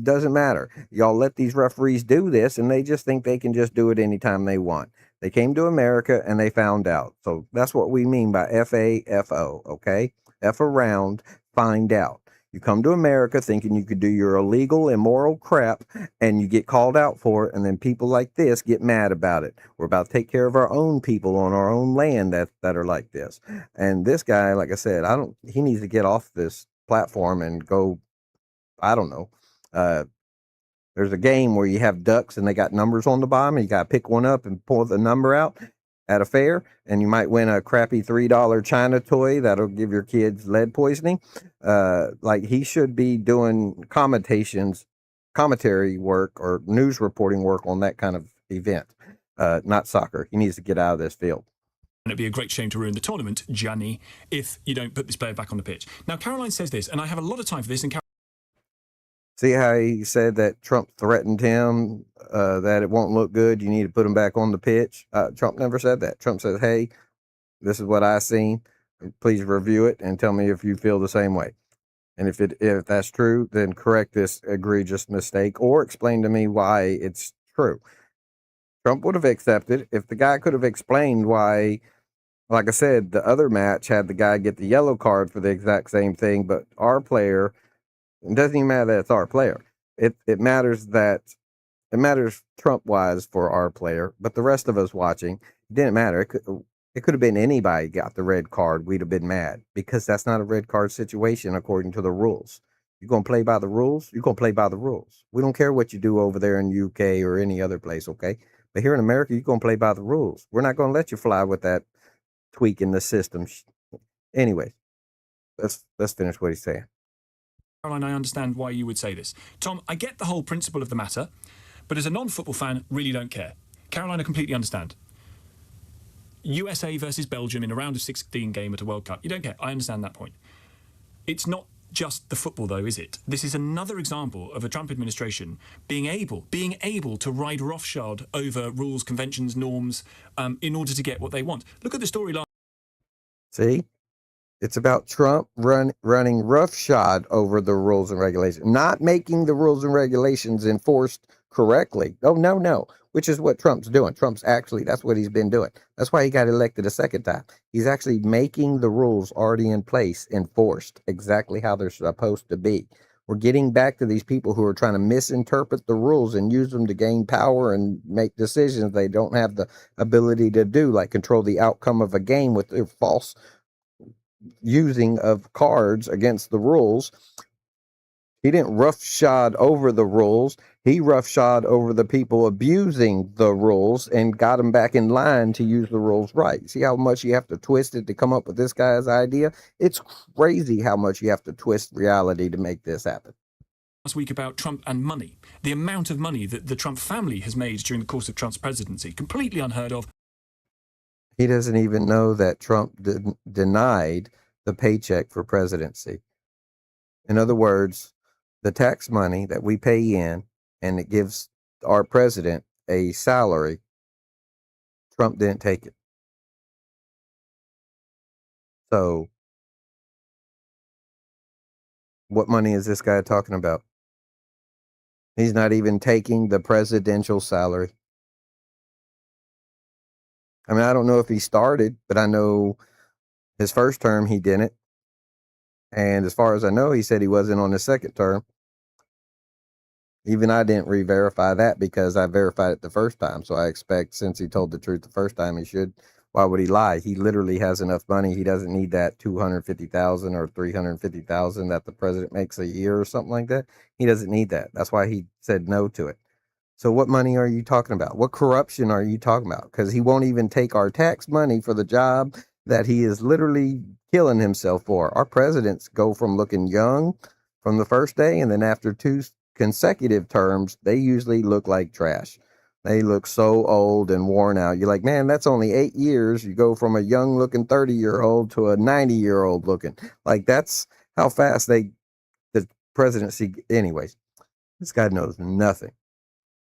Speaker 1: Doesn't matter. Y'all let these referees do this, and they just think they can just do it anytime they want. They came to America, and they found out. So that's what we mean by FAFO, okay? F around, find out. You come to America thinking you could do your illegal, immoral crap, and you get called out for it, and then people like this get mad about it. We're about to take care of our own people on our own land that are like this. And this guy, like I said, he needs to get off this platform and go, I don't know. There's a game where you have ducks and they got numbers on the bottom, and you got to pick one up and pull the number out at a fair, and you might win a crappy $3 China toy that'll give your kids lead poisoning. Like, he should be doing commentary work or news reporting work on that kind of event, not soccer. He needs to get out of this field.
Speaker 2: And it'd be a great shame to ruin the tournament, Gianni, if you don't put this player back on the pitch. Now, Caroline says this, and I have a lot of time for this, and
Speaker 1: See how he said that Trump threatened him, that it won't look good, you need to put him back on the pitch? Trump never said that. Trump said, hey, this is what I seen. Please review it and tell me if you feel the same way. And if that's true, then correct this egregious mistake or explain to me why it's true. Trump would have accepted if the guy could have explained why. Like I said, the other match had the guy get the yellow card for the exact same thing, but our player, it doesn't even matter that it's our player. It matters Trump wise for our player, but the rest of us watching, it didn't matter. It could have been anybody got the red card. We'd have been mad because that's not a red card situation according to the rules. You're going to play by the rules. You're going to play by the rules. We don't care what you do over there in UK or any other place. Okay. But here in America, you're going to play by the rules. We're not going to let you fly with that tweak in the system. Anyways, let's finish what he's saying.
Speaker 2: Caroline, I understand why you would say this. Tom, I get the whole principle of the matter, but as a non-football fan, really don't care. Caroline, I completely understand. USA versus Belgium in a round of 16 game at a World Cup. You don't care. I understand that point. It's not just the football, though, is it? This is another example of a Trump administration being able to ride roughshod over rules, conventions, norms, in order to get what they want. Look at the storyline.
Speaker 1: See? It's about Trump running roughshod over the rules and regulations, not making the rules and regulations enforced correctly. Oh, no, which is what Trump's doing. That's what he's been doing. That's why he got elected a second time. He's actually making the rules already in place enforced exactly how they're supposed to be. We're getting back to these people who are trying to misinterpret the rules and use them to gain power and make decisions they don't have the ability to do, like control the outcome of a game with their false using of cards against the rules. He didn't roughshod over the rules. He roughshod over the people abusing the rules and got them back in line to use the rules right. See how much you have to twist it to come up with this guy's idea? It's crazy how much you have to twist reality to make this happen.
Speaker 2: Last week about Trump and money. The amount of money that the Trump family has made during the course of Trump's presidency. Completely unheard of.
Speaker 1: He doesn't even know that Trump denied the paycheck for presidency. In other words, the tax money that we pay in and it gives our president a salary, Trump didn't take it. So what money is this guy talking about? He's not even taking the presidential salary. I mean, I don't know if he started, but I know his first term he didn't. And as far as I know, he said he wasn't on his second term. Even I didn't re-verify that because I verified it the first time. So I expect since he told the truth the first time, he should. Why would he lie? He literally has enough money. He doesn't need that 250,000 or 350,000 that the president makes a year or something like that. He doesn't need that. That's why he said no to it. So what money are you talking about? What corruption are you talking about? Because he won't even take our tax money for the job that he is literally killing himself for. Our presidents go from looking young from the first day, and then after 2 consecutive terms, they usually look like trash. They look so old and worn out. You're like, man, that's only 8 years. You go from a young looking 30-year-old to a 90-year-old looking. Like, that's how fast the presidency. Anyways, this guy knows nothing.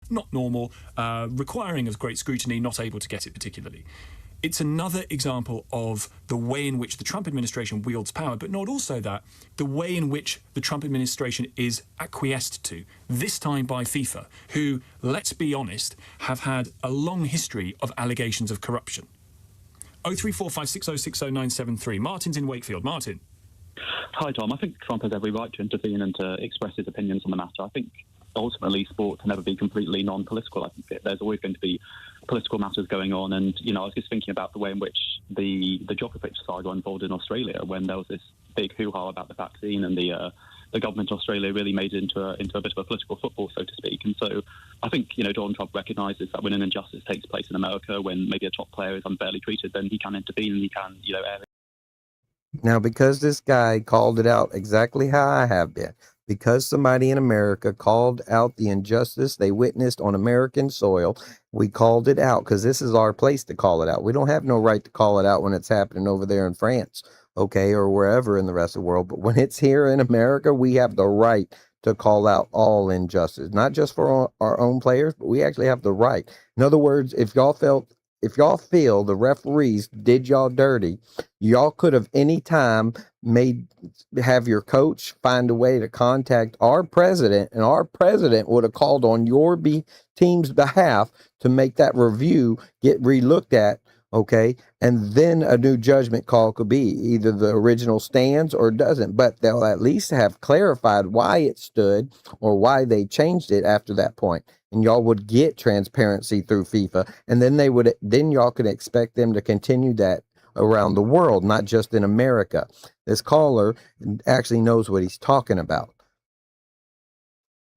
Speaker 2: Not normal, requiring of great scrutiny, not able to get it particularly. It's another example of the way in which the Trump administration wields power, but not also that, the way in which the Trump administration is acquiesced to, this time by FIFA, who, let's be honest, have had a long history of allegations of corruption. 03456060973. Martin's in Wakefield. Martin.
Speaker 5: Hi, Tom. I think Trump has every right to intervene and to express his opinions on the matter. I think ultimately sport can never be completely non-political. I think there's always going to be political matters going on. And, you know, I was just thinking about the way in which the Djokovic saga unfolded in Australia when there was this big hoo-ha about the vaccine, and the government of Australia really made it into a bit of a political football, so to speak. And so I think, you know, Donald Trump recognises that when an injustice takes place in America, when maybe a top player is unfairly treated, then he can intervene and he can, you know, air.
Speaker 1: Now, because this guy called it out exactly how I have been, because somebody in America called out the injustice they witnessed on American soil, we called it out because this is our place to call it out. We don't have no right to call it out when it's happening over there in France, okay, or wherever in the rest of the world. But when it's here in America, we have the right to call out all injustice, not just for our own players, but we actually have the right. In other words, if y'all feel the referees did y'all dirty, y'all could have any time have your coach find a way to contact our president, and our president would have called on your team's behalf to make that review get relooked at, okay? And then a new judgment call could be either the original stands or doesn't, but they'll at least have clarified why it stood or why they changed it after that point. And y'all would get transparency through FIFA, and then y'all could expect them to continue that around the world, not just in America. This caller actually knows what he's talking about.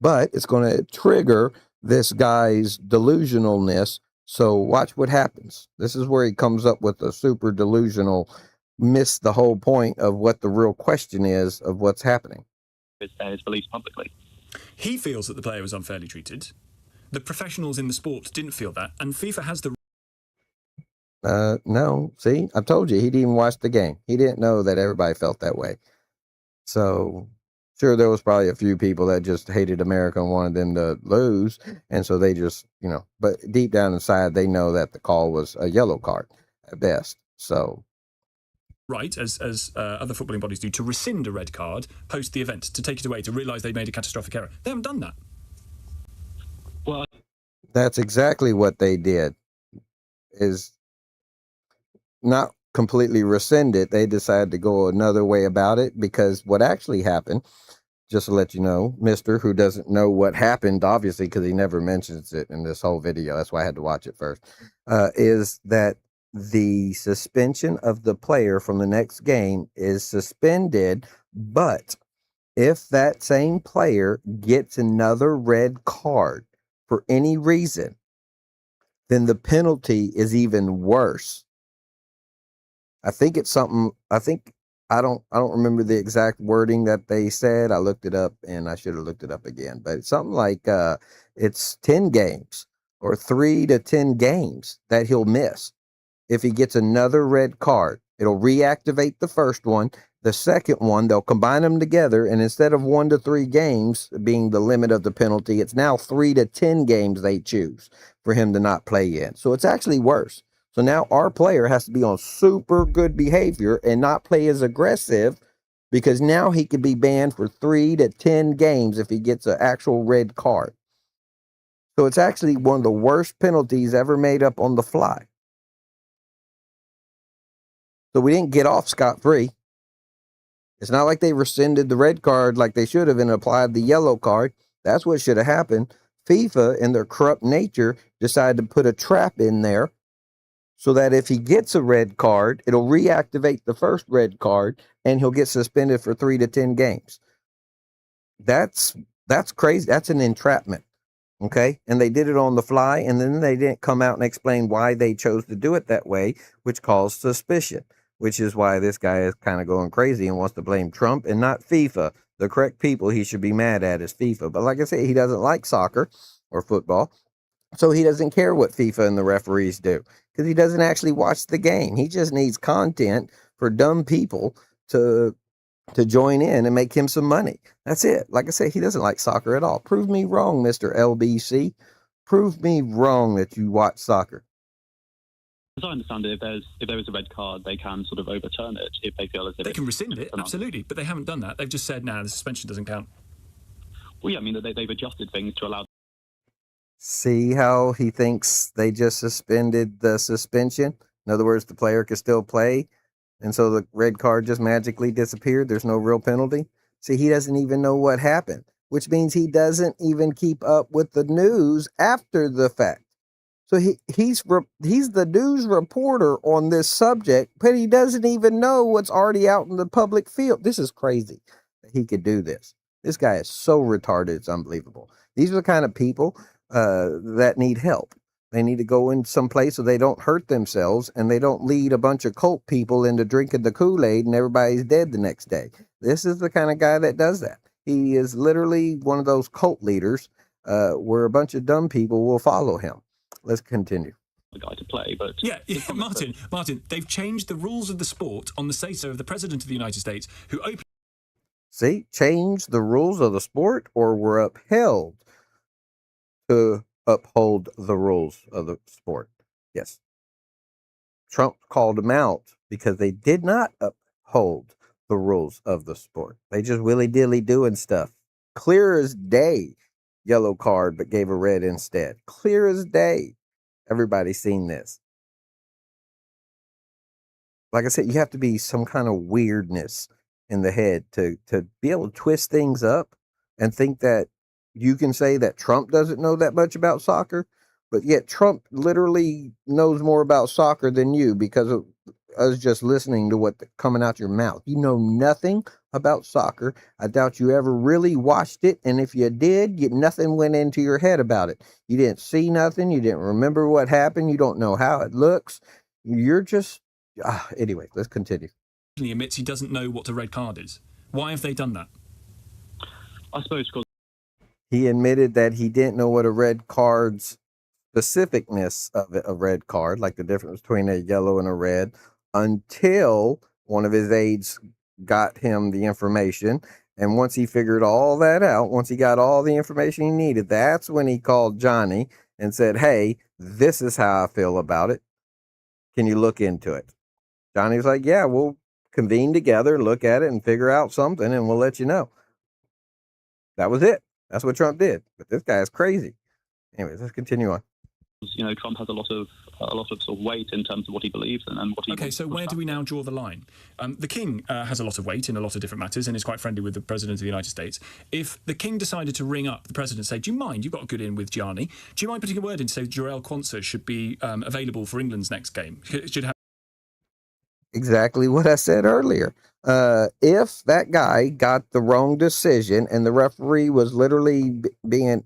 Speaker 1: But it's going to trigger this guy's delusionalness. So watch what happens. This is where he comes up with a super delusional, miss the whole point of what the real question is of what's happening.
Speaker 5: His beliefs publicly.
Speaker 2: He feels that the player was unfairly treated. The professionals in the sport didn't feel that, and FIFA has the...
Speaker 1: No, see, I told you, he didn't even watch the game. He didn't know that everybody felt that way. So, sure, there was probably a few people that just hated America and wanted them to lose, and so they just, you know, but deep down inside, they know that the call was a yellow card at best. So,
Speaker 2: right, as other footballing bodies do, to rescind a red card post the event, to take it away, to realise they made a catastrophic error. They haven't done that.
Speaker 5: Well,
Speaker 1: that's exactly what they did, is not completely rescind it. They decided to go another way about it, because what actually happened, just to let you know, Mister, who doesn't know what happened, obviously, because he never mentions it in this whole video, that's why I had to watch it first, is that the suspension of the player from the next game is suspended, but if that same player gets another red card for any reason, then the penalty is even worse. I think it's something, I don't remember the exact wording that they said. I looked it up, and I should have looked it up again, but it's something like it's 10 games or 3 to 10 games that he'll miss. If he gets another red card, it'll reactivate the first one. The second one, they'll combine them together, and instead of 1 to 3 games being the limit of the penalty, it's now 3 to 10 games they choose for him to not play in. So it's actually worse. So now our player has to be on super good behavior and not play as aggressive, because now he could be banned for 3 to 10 games if he gets an actual red card. So it's actually one of the worst penalties ever made up on the fly. So we didn't get off scot-free. It's not like they rescinded the red card like they should have and applied the yellow card. That's what should have happened. FIFA, in their corrupt nature, decided to put a trap in there so that if he gets a red card, it'll reactivate the first red card and he'll get suspended for 3 to 10 games. That's crazy. That's an entrapment. Okay. And they did it on the fly, and then they didn't come out and explain why they chose to do it that way, which caused suspicion, which is why this guy is kind of going crazy and wants to blame Trump and not FIFA. The correct people he should be mad at is FIFA. But like I said, he doesn't like soccer or football. So he doesn't care what FIFA and the referees do because he doesn't actually watch the game. He just needs content for dumb people to join in and make him some money. That's it. Like I said, he doesn't like soccer at all. Prove me wrong, Mr. LBC. Prove me wrong that you watch soccer.
Speaker 5: As I understand it, if there is a red card, they can sort of overturn it if they feel as if
Speaker 2: they can rescind it, absolutely, but they haven't done that. They've just said, the suspension doesn't count.
Speaker 5: Well, yeah, I mean, they've adjusted things to allow.
Speaker 1: See how he thinks they just suspended the suspension? In other words, the player can still play, and so the red card just magically disappeared. There's no real penalty. See, he doesn't even know what happened, which means he doesn't even keep up with the news after the fact. So he's the news reporter on this subject, but he doesn't even know what's already out in the public field. This is crazy that he could do this. This guy is so retarded, it's unbelievable. These are the kind of people that need help. They need to go in some place so they don't hurt themselves and they don't lead a bunch of cult people into drinking the Kool-Aid and everybody's dead the next day. This is the kind of guy that does that. He is literally one of those cult leaders where a bunch of dumb people will follow him. Let's continue.
Speaker 5: The guy to play, but
Speaker 2: Martin, they've changed the rules of the sport on the say-so of the President of the United States, who openly...
Speaker 1: See, changed the rules of the sport or were upheld to uphold the rules of the sport. Yes. Trump called them out because they did not uphold the rules of the sport. They just willy-dilly doing stuff. Clear as day. Yellow card, but gave a red instead. Clear as day. Everybody's seen this. Like I said, you have to be some kind of weirdness in the head to be able to twist things up and think that you can say that Trump doesn't know that much about soccer, but yet Trump literally knows more about soccer than you because of us just listening to what's coming out your mouth. You know nothing about soccer. I doubt you ever really watched it, and if you did, nothing went into your head about it. You didn't see nothing. You didn't remember what happened. You don't know how it looks. You're just... anyway, let's continue.
Speaker 2: He admits he doesn't know what a red card is. Why have they done that?
Speaker 5: I suppose because
Speaker 1: he admitted that he didn't know what a red card's specificness of a red card, like the difference between a yellow and a red, until one of his aides got him the information. And once he figured all that out, once he got all the information he needed, that's when he called Johnny and said, hey, this is how I feel about it. Can you look into it? Johnny was like, yeah, we'll convene together, look at it, and figure out something, and we'll let you know. That was it. That's what Trump did. But this guy is crazy. Anyways, let's continue on.
Speaker 5: Trump has a lot of sort of weight in terms of what he believes and what he.
Speaker 2: Okay, so where do we now draw the line? The King has a lot of weight in a lot of different matters and is quite friendly with the President of the United States. If the King decided to ring up the President and say, do you mind, you've got a good in with Gianni, do you mind putting a word in to say Jarell Quansah should be available for England's next game? Should have
Speaker 1: exactly what I said earlier. If that guy got the wrong decision and the referee was literally being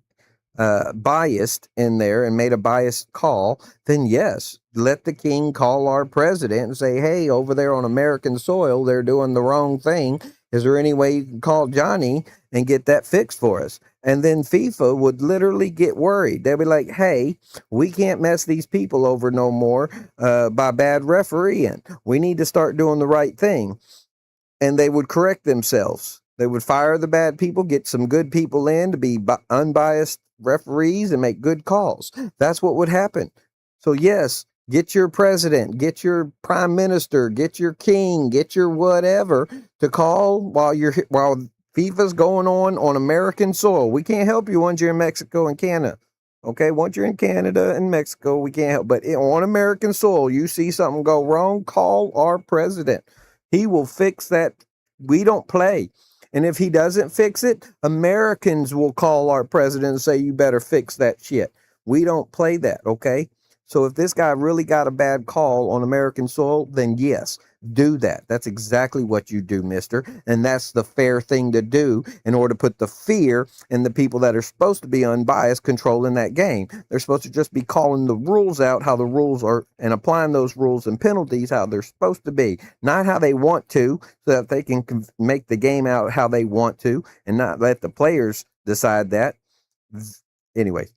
Speaker 1: biased in there and made a biased call, then yes, let the King call our president and say, hey, over there on American soil, they're doing the wrong thing. Is there any way you can call Johnny and get that fixed for us? And then FIFA would literally get worried. They'd be like, hey, we can't mess these people over no more by bad refereeing. We need to start doing the right thing. And they would correct themselves. They would fire the bad people, get some good people in to be unbiased referees and make good calls. That's what would happen. So yes, get your president, get your prime minister, get your king, get your whatever to call while FIFA's going on American soil. We can't help you once you're in Mexico and Canada. Okay, once you're in Canada and Mexico, we can't help. But on American soil, you see something go wrong, call our president. He will fix that. We don't play. And if he doesn't fix it, Americans will call our president and say, you better fix that shit. We don't play that, okay? So if this guy really got a bad call on American soil, then yes, do that. That's exactly what you do, mister. And that's the fair thing to do in order to put the fear in the people that are supposed to be unbiased controlling that game. They're supposed to just be calling the rules out how the rules are and applying those rules and penalties how they're supposed to be, not how they want to, so that they can make the game out how they want to and not let the players decide that. Anyway,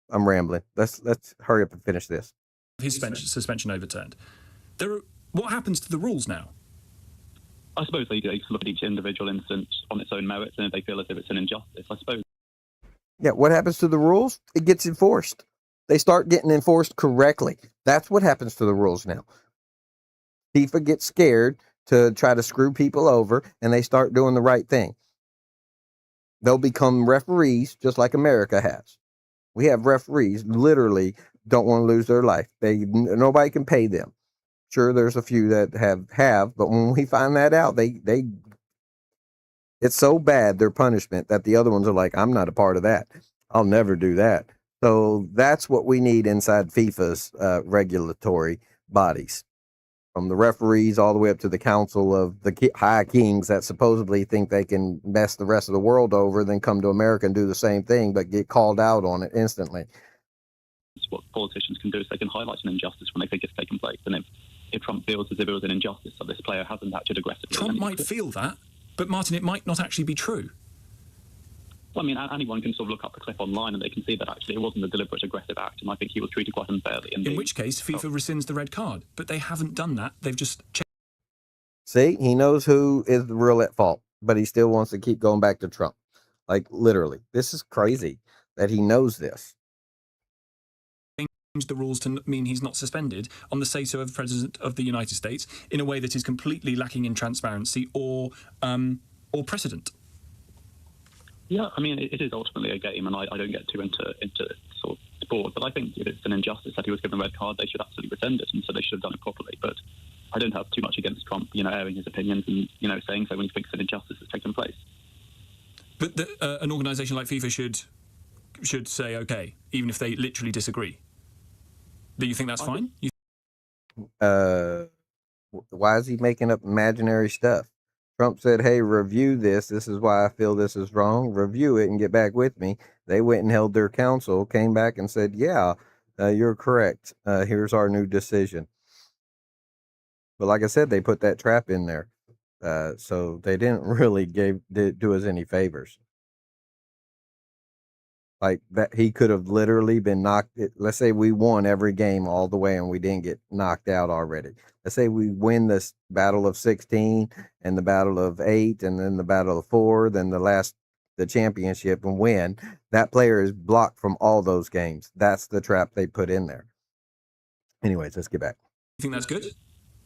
Speaker 1: I'm rambling. Let's hurry up and finish this.
Speaker 2: His suspension overturned. What happens to the rules now?
Speaker 5: I suppose they look at each individual instance on its own merits, and if they feel as if it's an injustice, I suppose.
Speaker 1: Yeah, what happens to the rules? It gets enforced. They start getting enforced correctly. That's what happens to the rules now. FIFA gets scared to try to screw people over, and they start doing the right thing. They'll become referees just like America has. We have referees literally don't want to lose their life. Nobody can pay them. Sure, there's a few that have, but when we find that out, it's so bad, their punishment, that the other ones are like, I'm not a part of that. I'll never do that. So that's what we need inside FIFA's regulatory bodies, from the referees all the way up to the council of the high kings that supposedly think they can mess the rest of the world over, then come to America and do the same thing, but get called out on it instantly.
Speaker 5: What politicians can do is they can highlight an injustice when they think it's taken place. And if Trump feels as if it was an injustice, so this player hasn't acted aggressively.
Speaker 2: Trump might feel that, but Martin, it might not actually be true.
Speaker 5: Well, I mean, anyone can sort of look up the clip online and they can see that actually it wasn't a deliberate aggressive act, and I think he was treated quite unfairly.
Speaker 2: In which case, FIFA rescinds the red card, but they haven't done that. They've just checked.
Speaker 1: See, he knows who is the real at fault, but he still wants to keep going back to Trump. Like, literally, this is crazy that he knows this.
Speaker 2: The rules to mean he's not suspended on the say-so of the President of the United States in a way that is completely lacking in transparency or precedent.
Speaker 5: Yeah, I mean, it is ultimately a game, and I don't get too into sort of sport, but I think if it's an injustice that he was given a red card, they should absolutely rescind it, and so they should have done it properly. But I don't have too much against Trump, airing his opinions and, saying so when he thinks an injustice has taken place.
Speaker 2: But an organisation like FIFA should say, okay, even if they literally disagree. Do you think that's fine?
Speaker 1: Why is he making up imaginary stuff? Trump said, hey, review this. This is why I feel this is wrong. Review it and get back with me. They went and held their counsel, came back and said, yeah, you're correct. Here's our new decision. But like I said, they put that trap in there. So they didn't really do us any favors. Like that, he could have literally been knocked. Let's say we won every game all the way and we didn't get knocked out already. Let's say we win this battle of 16 and the battle of 8 and then the battle of 4, then the championship and win. That player is blocked from all those games. That's the trap they put in there. Anyways, let's get back.
Speaker 2: You think that's good?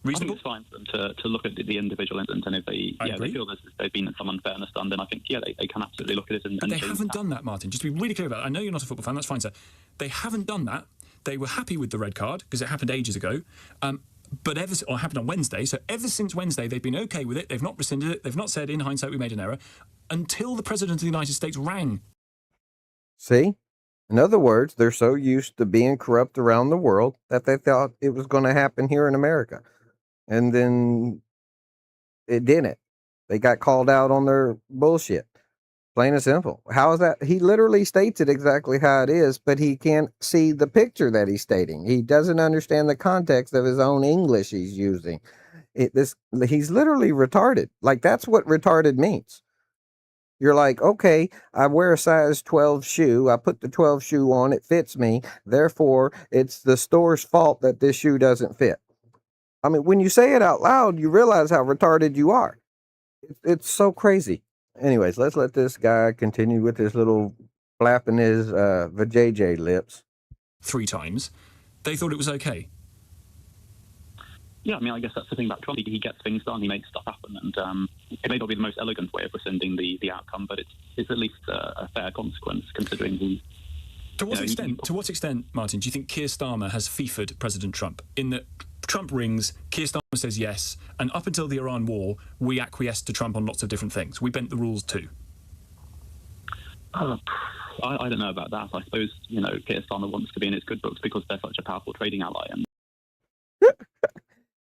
Speaker 2: Reasonable?
Speaker 5: I think it's fine for them to look at the individual instance, and if they feel there's been some unfairness done, then I think they can absolutely look at it and
Speaker 2: they haven't done that, Martin. Just to be really clear about it, I know you're not a football fan, that's fine, sir. They haven't done that. They were happy with the red card because it happened ages ago, but it happened on Wednesday. So ever since Wednesday, they've been okay with it. They've not rescinded it. They've not said in hindsight we made an error until the President of the United States rang.
Speaker 1: See? In other words, they're so used to being corrupt around the world that they thought it was going to happen here in America. And then it didn't. They got called out on their bullshit. Plain and simple. How is that? He literally states it exactly how it is, but he can't see the picture that he's stating. He doesn't understand the context of his own English he's using. He's literally retarded. Like, that's what retarded means. You're like, okay, I wear a size 12 shoe. I put the 12 shoe on. It fits me. Therefore, it's the store's fault that this shoe doesn't fit. I mean, when you say it out loud, you realize how retarded you are. It's so crazy. Anyways, let's let this guy continue with his little flapping his vajayjay lips.
Speaker 2: 3 times. They thought it was okay.
Speaker 5: Yeah, I mean, I guess that's the thing about Trump. He gets things done, he makes stuff happen, and it may not be the most elegant way of rescinding the outcome, but it's at least a fair consequence considering the...
Speaker 2: To what extent, Martin, do you think Keir Starmer has FIFA'd President Trump? In that Trump rings, Keir Starmer says yes, and up until the Iran war, we acquiesced to Trump on lots of different things. We bent the rules too.
Speaker 5: I don't know about that. I suppose, Keir Starmer wants to be in its good books because they're such a powerful trading ally. And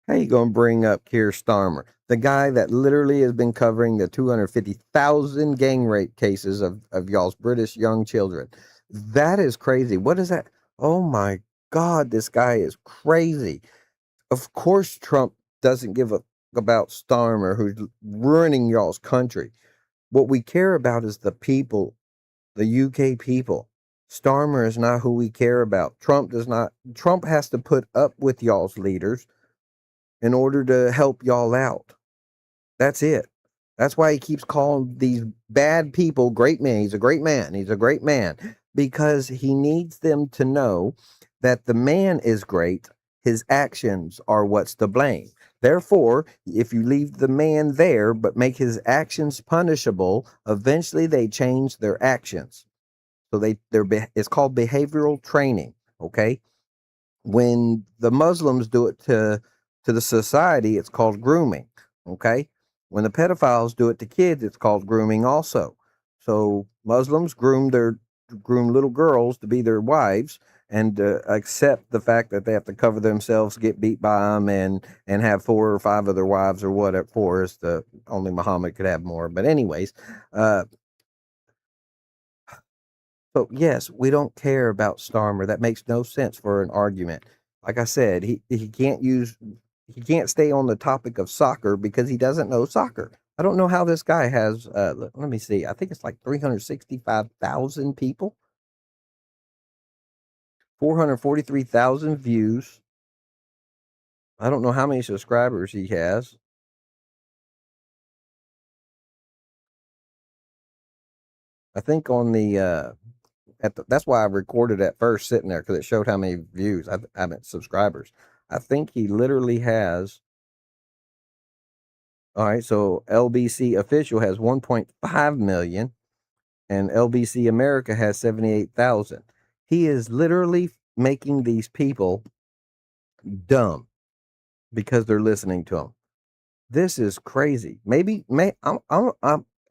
Speaker 1: How you going to bring up Keir Starmer, the guy that literally has been covering the 250,000 gang rape cases of y'all's British young children? That is crazy. What is that? Oh my God, this guy is crazy. Of course, Trump doesn't give a about Starmer, who's ruining y'all's country. What we care about is the people, the UK people. Starmer is not who we care about. Trump does not. Trump has to put up with y'all's leaders in order to help y'all out. That's it. That's why he keeps calling these bad people great men. He's a great man. He's a great man because he needs them to know that the man is great. His actions are what's to blame. Therefore, if you leave the man there but make his actions punishable, eventually they change their actions. So it's called behavioral training. Okay, when the Muslims do it to the society, it's called grooming. Okay, when the pedophiles do it to kids, it's called grooming also. So Muslims groom little girls to be their wives and accept the fact that they have to cover themselves, get beat by them, and have 4 or 5 other wives or whatever. 4 is the only Muhammad could have more. But anyways, so yes, we don't care about Starmer. That makes no sense for an argument. Like I said, he can't stay on the topic of soccer because he doesn't know soccer. I don't know how this guy has let me see. I think it's like 365,000 people. 443,000 views. I don't know how many subscribers he has. I think on the that's why I recorded at first sitting there, because it showed how many views. I meant subscribers. I think he literally has. All right, so LBC official has 1.5 million, and LBC America has 78,000. He is literally making these people dumb because they're listening to him. This is crazy. I'm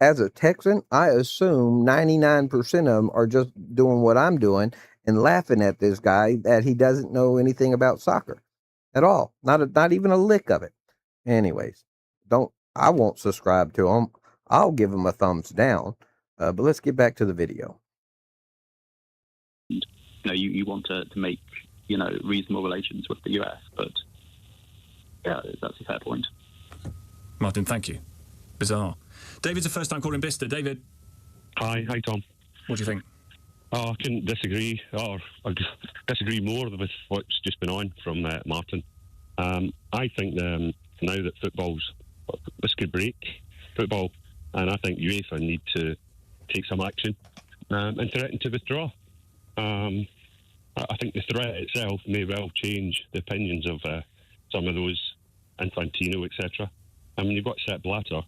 Speaker 1: as a Texan, I assume 99% of them are just doing what I'm doing and laughing at this guy that he doesn't know anything about soccer at all. Not even a lick of it. Anyways, I won't subscribe to him. I'll give him a thumbs down. But let's get back to the video.
Speaker 5: You want to make reasonable relations with the US, but yeah, that's a fair point.
Speaker 2: Martin, thank you. Bizarre. David's a first-time caller in Bicester. David.
Speaker 6: Hi, Tom.
Speaker 2: What do you think?
Speaker 6: I couldn't disagree, or disagree more with what's just been on from Martin. I think now that this could break football, and I think UEFA need to take some action and threaten to withdraw. I think the threat itself may well change the opinions of some of those, Infantino, etc. I mean, you've got Sepp Blatter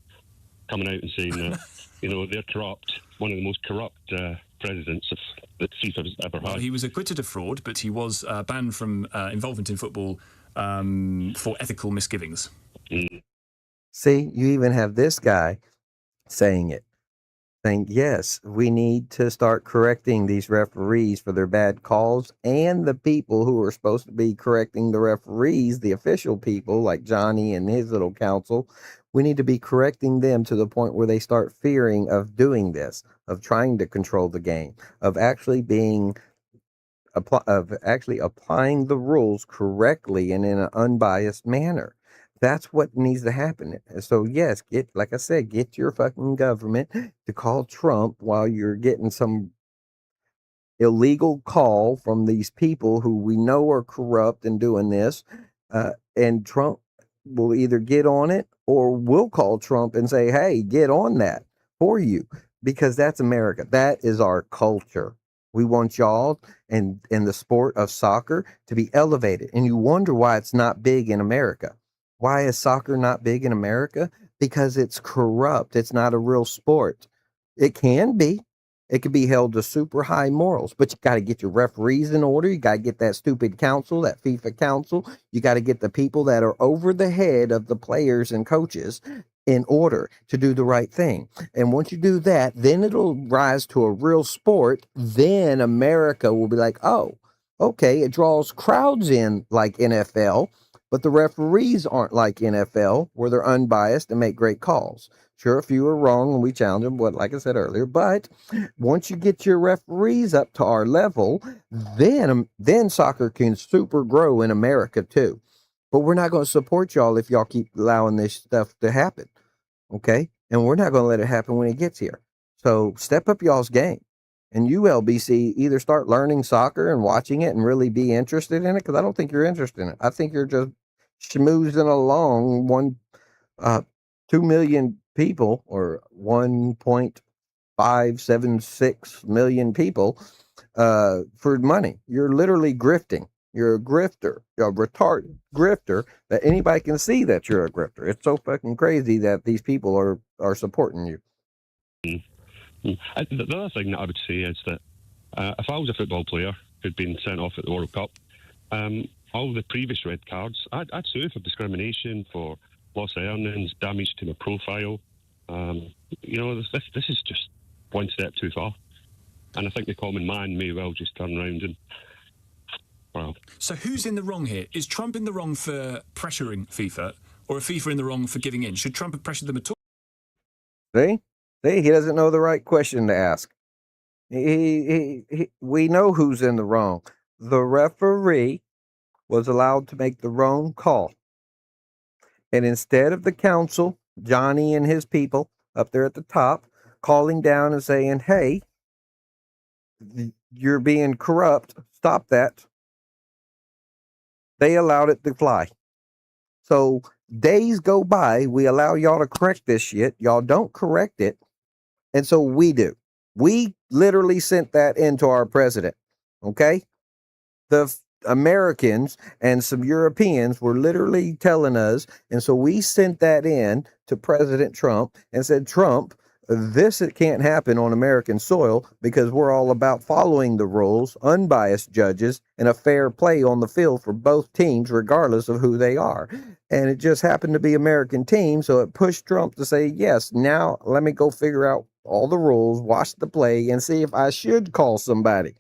Speaker 6: coming out and saying that they're corrupt, one of the most corrupt presidents that FIFA's ever had.
Speaker 2: Well, he was acquitted of fraud, but he was banned from involvement in football for ethical misgivings.
Speaker 1: See, you even have this guy saying it. Saying, yes, we need to start correcting these referees for their bad calls, and the people who are supposed to be correcting the referees, the official people like Johnny and his little council, we need to be correcting them to the point where they start fearing of doing this, of trying to control the game, of actually applying the rules correctly and in an unbiased manner. That's what needs to happen. So yes, like I said, get your fucking government to call Trump while you're getting some illegal call from these people who we know are corrupt and doing this. And Trump will either get on it, or we'll call Trump and say, hey, get on that for you, because that's America. That is our culture. We want y'all in the sport of soccer to be elevated. And you wonder why it's not big in America. Why is soccer not big in America? Because it's corrupt. It's not a real sport. It can be. It could be held to super high morals, but you got to get your referees in order. You got to get that stupid council, that FIFA council. You got to get the people that are over the head of the players and coaches in order to do the right thing. And once you do that, then it'll rise to a real sport. Then America will be like, oh, okay, it draws crowds in like NFL, but the referees aren't like NFL, where they're unbiased and make great calls. Sure, a few are wrong and we challenge them, but like I said earlier, but once you get your referees up to our level, then soccer can super grow in America too. But we're not going to support y'all if y'all keep allowing this stuff to happen. Okay? And we're not going to let it happen when it gets here. So step up y'all's game. And you, LBC, either start learning soccer and watching it and really be interested in it, because I don't think you're interested in it. I think you're just schmoozing along 2 million people, or 1.576 million people for money. You're literally grifting. You're a grifter, a retarded grifter that anybody can see that you're a grifter. It's so fucking crazy that these people are supporting you.
Speaker 6: The other thing that I would say is that if I was a football player who'd been sent off at the World Cup, all the previous red cards, I'd sue for discrimination, for loss of earnings, damage to my profile. This is just one step too far. And I think the common man may well just turn around and, well.
Speaker 2: So who's in the wrong here? Is Trump in the wrong for pressuring FIFA, or FIFA in the wrong for giving in? Should Trump have pressured them at all?
Speaker 1: See, he doesn't know the right question to ask. We know who's in the wrong. The referee was allowed to make the wrong call. And instead of the council, Johnny and his people up there at the top, calling down and saying, hey, you're being corrupt, stop that, they allowed it to fly. So days go by, we allow y'all to correct this shit. Y'all don't correct it. And so we do. We literally sent that into our president. Okay? The Americans and some Europeans were literally telling us, and so we sent that in to President Trump and said, Trump, this can't happen on American soil, because we're all about following the rules, unbiased judges, and a fair play on the field for both teams, regardless of who they are. And it just happened to be American team, so it pushed Trump to say, yes, now let me go figure out all the rules, watch the play, and see if I should call somebody.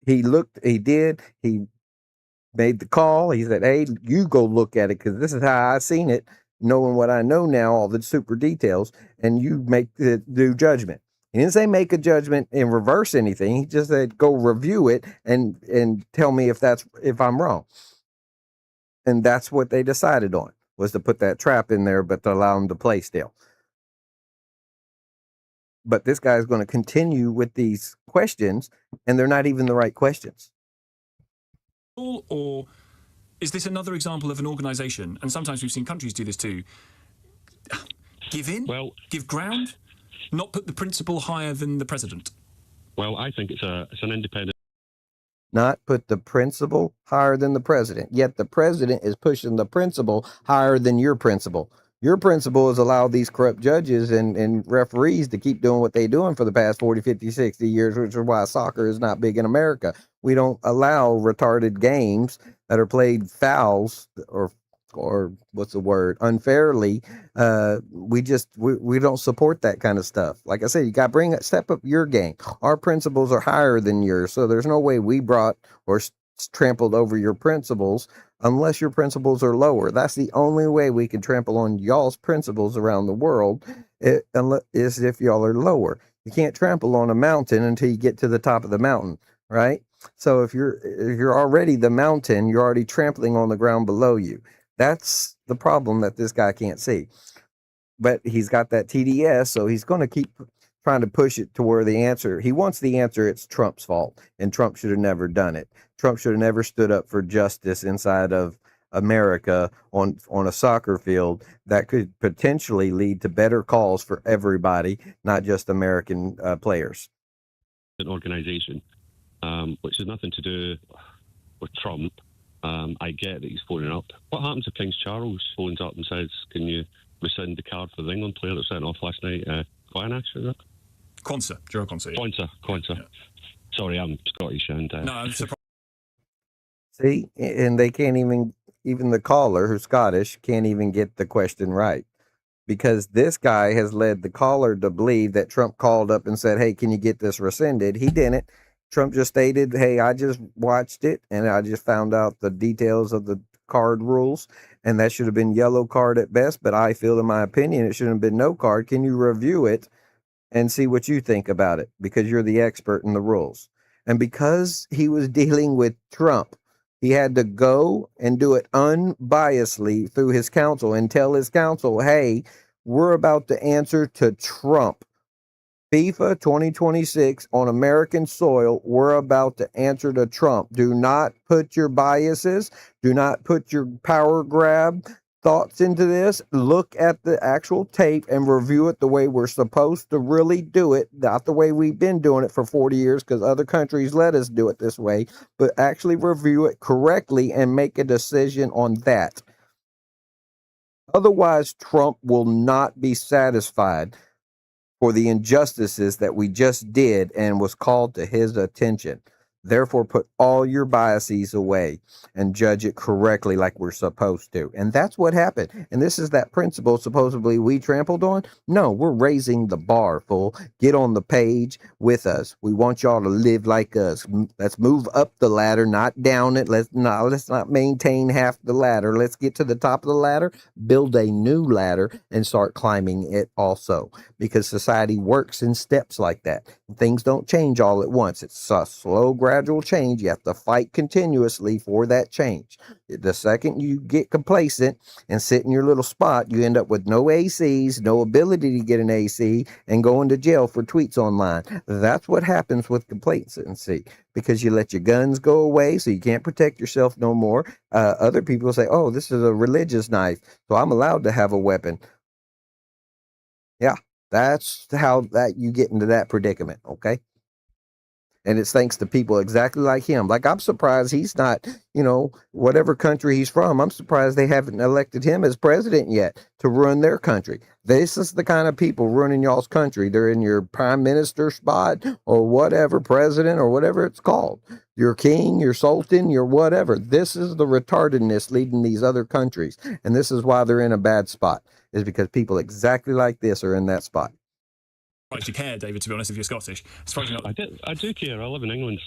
Speaker 1: He made the call. He said, hey, you go look at it, because this is how I seen it, knowing what I know now, all the super details, and you make the due judgment. He didn't say make a judgment and reverse anything. He just said go review it and tell me if I'm wrong. And that's what they decided on, was to put that trap in there, but to allow him to play still. But this guy is going to continue with these questions, and they're not even the right questions.
Speaker 2: Or is this another example of an organization, and sometimes we've seen countries do this too, give in, give ground, not put the principle higher than the president?
Speaker 6: Well, I think it's an independent.
Speaker 1: Not put the principle higher than the president, yet the president is pushing the principle higher than your principle. Your principle is allow these corrupt judges and referees to keep doing what they're doing for the past 40, 50, 60 years, which is why soccer is not big in America. We don't allow retarded games that are played fouls or what's the word, unfairly. We don't support that kind of stuff. Like I said, you got to step up your game. Our principles are higher than yours, so there's no way we brought or trampled over your principles unless your principles are lower. That's the only way we can trample on y'all's principles around the world, is if y'all are lower. You can't trample on a mountain until you get to the top of the mountain, right? So if you're already the mountain, you're already trampling on the ground below you. That's the problem that this guy can't see. But he's got that TDS, so he's going to keep trying to push it to where he wants the answer, it's Trump's fault, and Trump should have never done it. Trump should have never stood up for justice inside of America on a soccer field that could potentially lead to better calls for everybody, not just American players.
Speaker 6: An organization, which has nothing to do with Trump. I get that he's phoning up. What happens if King Charles phones up and says, can you rescind the card for the England player that was sent off last night? Quanax, is it?
Speaker 2: Quansah, Gerald Quansah.
Speaker 6: Yeah. Quansah. Yeah. Sorry, I'm Scottish. And
Speaker 2: no, I'm surprised.
Speaker 1: See, and they can't even the caller, who's Scottish, can't even get the question right. because this guy has led the caller to believe that Trump called up and said, hey, can you get this rescinded? He didn't. Trump just stated, hey, I just watched it and I just found out the details of the card rules, and that should have been yellow card at best, but I feel, in my opinion, it shouldn't have been no card. Can you review it and see what you think about it? Because you're the expert in the rules. And because he was dealing with Trump, he had to go and do it unbiasedly through his counsel and tell his counsel, hey, we're about to answer to Trump. FIFA 2026 on American soil, we're about to answer to Trump. Do not put your biases, do not put your power grab thoughts into this. Look at the actual tape and review it the way we're supposed to really do it, not the way we've been doing it for 40 years because other countries let us do it this way, but actually review it correctly and make a decision on that. Otherwise, Trump will not be satisfied for the injustices that we just did and was called to his attention. Therefore, put all your biases away and judge it correctly like we're supposed to. And that's what happened. And this is that principle supposedly we trampled on. No, we're raising the bar, fool. Get on the page with us. We want y'all to live like us. Let's move up the ladder, not down it. Let's not maintain half the ladder. Let's get to the top of the ladder, build a new ladder, and start climbing it also. Because society works in steps like that. Things don't change all at once. It's a slow, gradual change. You have to fight continuously for that change. The second you get complacent and sit in your little spot, you end up with no ACs, no ability to get an AC, and going to jail for tweets online. That's what happens with complacency, because you let your guns go away so you can't protect yourself no more. Other people say, oh, this is a religious knife, so I'm allowed to have a weapon. Yeah, that's how that you get into that predicament, okay? And it's thanks to people exactly like him. Like, I'm surprised he's not, whatever country he's from, I'm surprised they haven't elected him as president yet to run their country. This is the kind of people running y'all's country. They're in your prime minister spot or whatever, president or whatever it's called. Your king, your sultan, your whatever. This is the retardedness leading these other countries. And this is why they're in a bad spot, is because people exactly like this are in that spot.
Speaker 2: You care, David, to be honest, if you're Scottish.
Speaker 6: I do care. I live in England,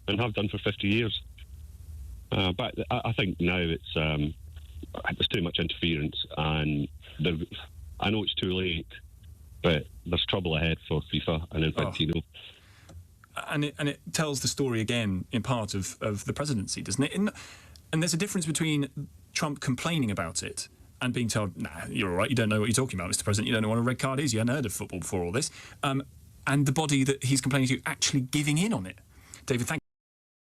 Speaker 6: and have done for 50 years. But I think now it's too much interference, and I know it's too late, but there's trouble ahead for FIFA and Infantino.
Speaker 2: And it tells the story again, in part, of the presidency, doesn't it? And there's a difference between Trump complaining about it and being told, nah, you're all right, you don't know what you're talking about, Mr. President, you don't know what a red card is, you hadn't heard of football before all this, and the body that he's complaining to actually giving in on it. David, thank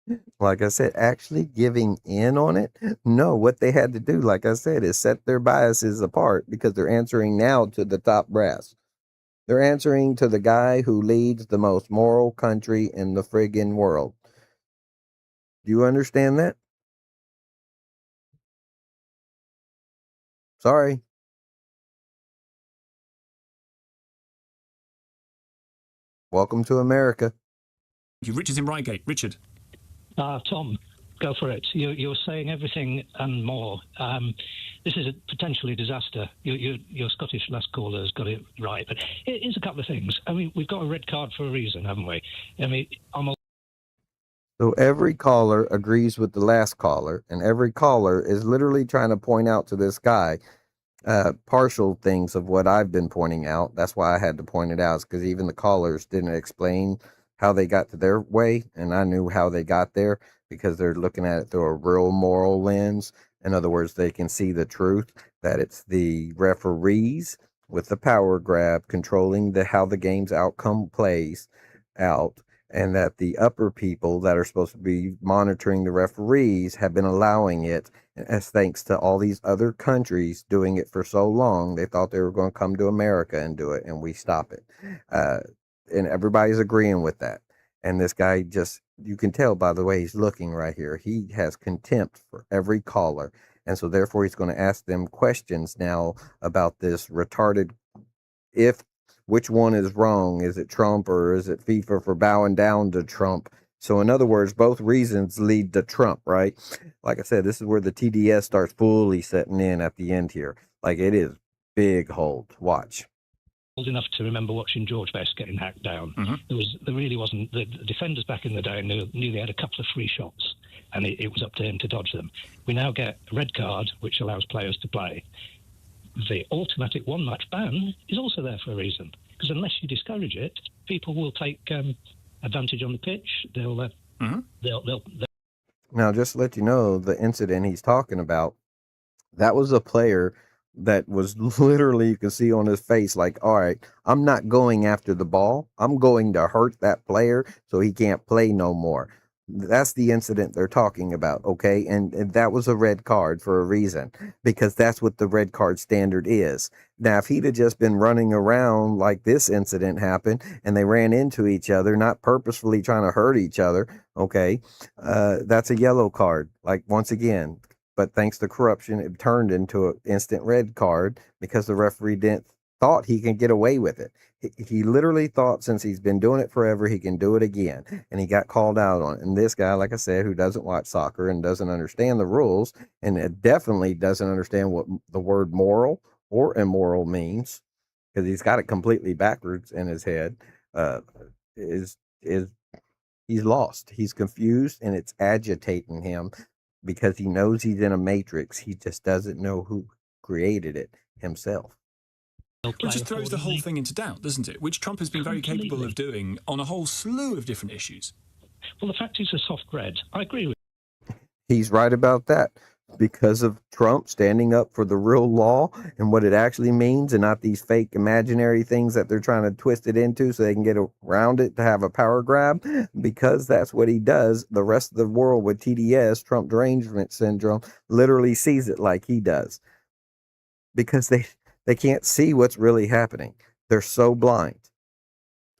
Speaker 2: you.
Speaker 1: Like I said, actually giving in on it? No, what they had to do, like I said, is set their biases apart, because they're answering now to the top brass. They're answering to the guy who leads the most moral country in the friggin' world. Do you understand that? Sorry. Welcome to America.
Speaker 2: Richard's in Reigate. Richard.
Speaker 7: Tom, go for it. You're saying everything and more. This is a potentially disaster. Your Scottish last caller has got it right. But here's a couple of things. I mean, we've got a red card for a reason, haven't we? I mean,
Speaker 1: So every caller agrees with the last caller, and every caller is literally trying to point out to this guy partial things of what I've been pointing out. That's why I had to point it out, because even the callers didn't explain how they got to their way, and I knew how they got there because they're looking at it through a real moral lens. In other words, they can see the truth that it's the referees with the power grab controlling how the game's outcome plays out, and that the upper people that are supposed to be monitoring the referees have been allowing it, as thanks to all these other countries doing it for so long. They thought they were going to come to America and do it, and we stop it. And everybody's agreeing with that. And this guy just, you can tell by the way he's looking right here, he has contempt for every caller. And so therefore he's going to ask them questions now about this retarded, which one is wrong? Is it Trump or is it FIFA for bowing down to Trump? So in other words, both reasons lead to Trump, right? Like I said, this is where the TDS starts fully setting in at the end here. Like, it is Big hold. Watch.
Speaker 7: Old enough to remember watching George Best getting hacked down. There really wasn't. The defenders back in the day knew they had a couple of free shots, and it was up to him to dodge them. We now get a red card, which allows players to play. The automatic one-match ban is also there for a reason, because unless you discourage it, people will take advantage on the pitch. They'll
Speaker 1: Now, just to let you know, the incident he's talking about, that was a player that was literally, you can see on his face, like, all right, I'm not going after the ball. I'm going to hurt that player so he can't play no more. That's the incident they're talking about, okay? And that was a red card for a reason, because that's what the red card standard is. Now, if he'd have just been running around like this incident happened and they ran into each other, not purposefully trying to hurt each other, okay, that's a yellow card. Like, once again, but thanks to corruption, it turned into an instant red card because the referee thought he can get away with it. He literally thought, since he's been doing it forever, he can do it again, and he got called out on it. And this guy, like I said, who doesn't watch soccer and doesn't understand the rules, and it definitely doesn't understand what the word moral or immoral means, because he's got it completely backwards in his head, is he's lost. He's confused, and it's agitating him because he knows he's in a matrix. He just doesn't know who created it himself.
Speaker 2: It just throws the whole thing into doubt, doesn't it? Which Trump has been very capable of doing on a whole slew of different issues.
Speaker 7: Well, the fact is a soft red. I agree with
Speaker 1: He's right about that, because of Trump standing up for the real law and what it actually means, and not these fake imaginary things that they're trying to twist it into so they can get around it to have a power grab, because that's what he does. The rest of the world with TDS, Trump derangement syndrome, literally sees it like he does, because they can't see what's really happening. They're so blind.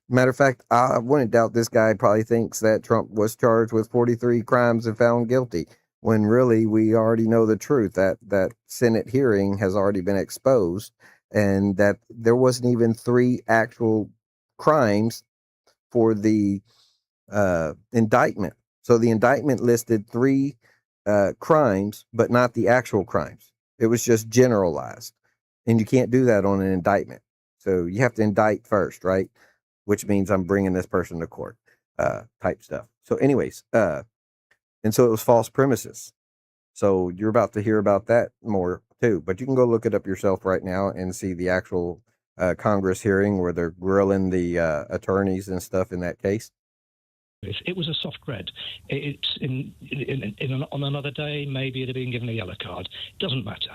Speaker 1: Matter of fact, I wouldn't doubt this guy probably thinks that Trump was charged with 43 crimes and found guilty, when really we already know the truth, that Senate hearing has already been exposed, and that there wasn't even 3 actual crimes for the indictment. So the indictment listed 3 crimes, but not the actual crimes. It was just generalized. And you can't do that on an indictment. So you have to indict first, right? Which means I'm bringing this person to court, type stuff. So anyways, and so it was false premises. So you're about to hear about that more too, but you can go look it up yourself right now and see the actual Congress hearing where they're grilling the attorneys and stuff in that case.
Speaker 7: it was a soft red. It's on another day, maybe it'd have been given a yellow card. Doesn't matter.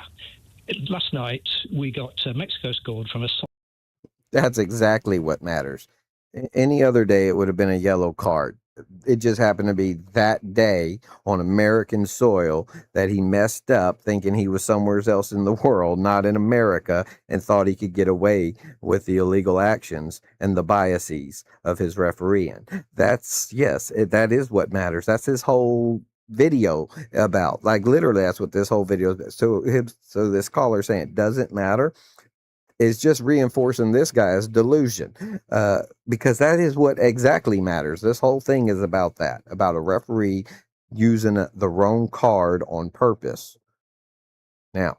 Speaker 7: Last night we got Mexico scored from a.
Speaker 1: That's exactly what matters. Any other day, it would have been a yellow card. It just happened to be that day on American soil that he messed up, thinking he was somewhere else in the world, not in America, and thought he could get away with the illegal actions and the biases of his refereeing. That's, yes, that is what matters. That's his whole video about. Like, literally, that's what this whole video is. So this caller saying it doesn't matter is just reinforcing this guy's delusion, because that is what exactly matters. This whole thing is about that, about a referee using the wrong card on purpose. Now,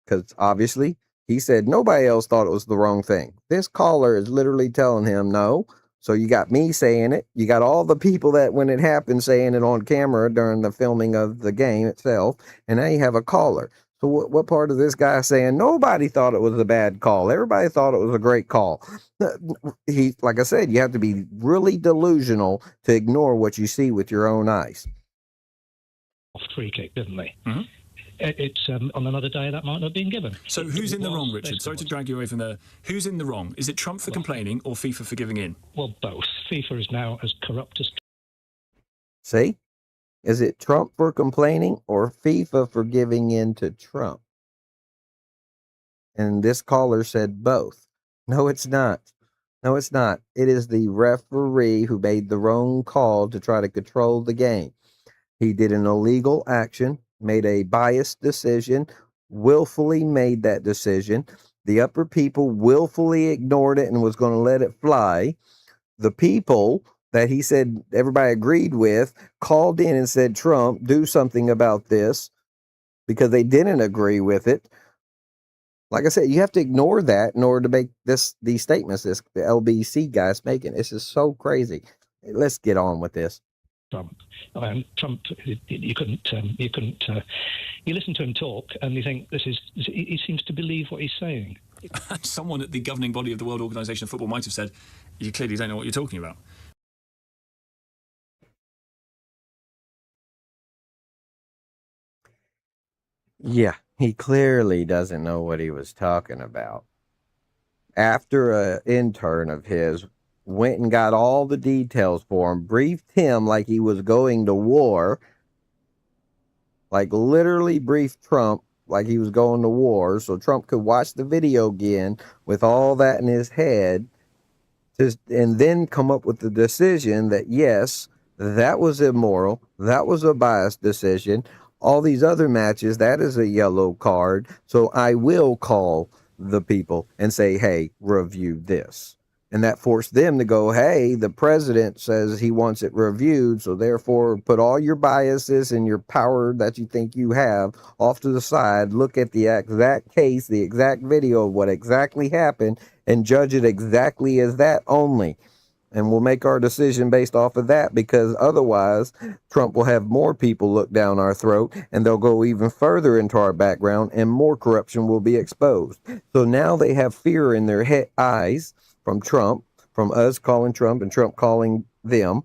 Speaker 1: because obviously he said nobody else thought it was the wrong thing. This caller is literally telling him no. So you got me saying it. You got all the people that when it happened saying it on camera during the filming of the game itself. And now you have a caller. So what part of this guy saying nobody thought it was a bad call? Everybody thought it was a great call. He, like I said, you have to be really delusional to ignore what you see with your own eyes.
Speaker 7: Free kick, didn't they? Mm-hmm. It's on another day that might not have been given.
Speaker 2: So who's in the wrong, Richard? Sorry to drag you away from there. Who's in the wrong? Is it Trump for complaining or FIFA for giving in?
Speaker 7: Well, both. FIFA is now as corrupt as.
Speaker 1: See? Is it Trump for complaining or FIFA for giving in to Trump? And this caller said both. No, it's not. No, it's not. It is the referee who made the wrong call to try to control the game. He did an illegal action, made a biased decision, willfully made that decision. The upper people willfully ignored it and was going to let it fly. The people that he said everybody agreed with called in and said, Trump, do something about this, because they didn't agree with it. Like I said, you have to ignore that in order to make these statements the LBC guy's making. This is so crazy. Let's get on with this.
Speaker 7: Trump. You couldn't. You listen to him talk, and you think he seems to believe what he's saying.
Speaker 2: Someone at the governing body of the World Organization of Football might have said, "You clearly don't know what you're talking about."
Speaker 1: Yeah, he clearly doesn't know what he was talking about. After an intern of his went and got all the details for him, briefed him like he was going to war, like literally briefed Trump like he was going to war, so Trump could watch the video again with all that in his head, and then come up with the decision that yes, that was immoral, that was a biased decision. All these other matches, that is a yellow card. So I will call the people and say, hey, review this. And that forced them to go, hey, the president says he wants it reviewed. So therefore, put all your biases and your power that you think you have off to the side. Look at the exact case, the exact video of what exactly happened, and judge it exactly as that only. And we'll make our decision based off of that, because otherwise Trump will have more people look down our throat, and they'll go even further into our background, and more corruption will be exposed. So now they have fear in their eyes from Trump, from us calling Trump and Trump calling them,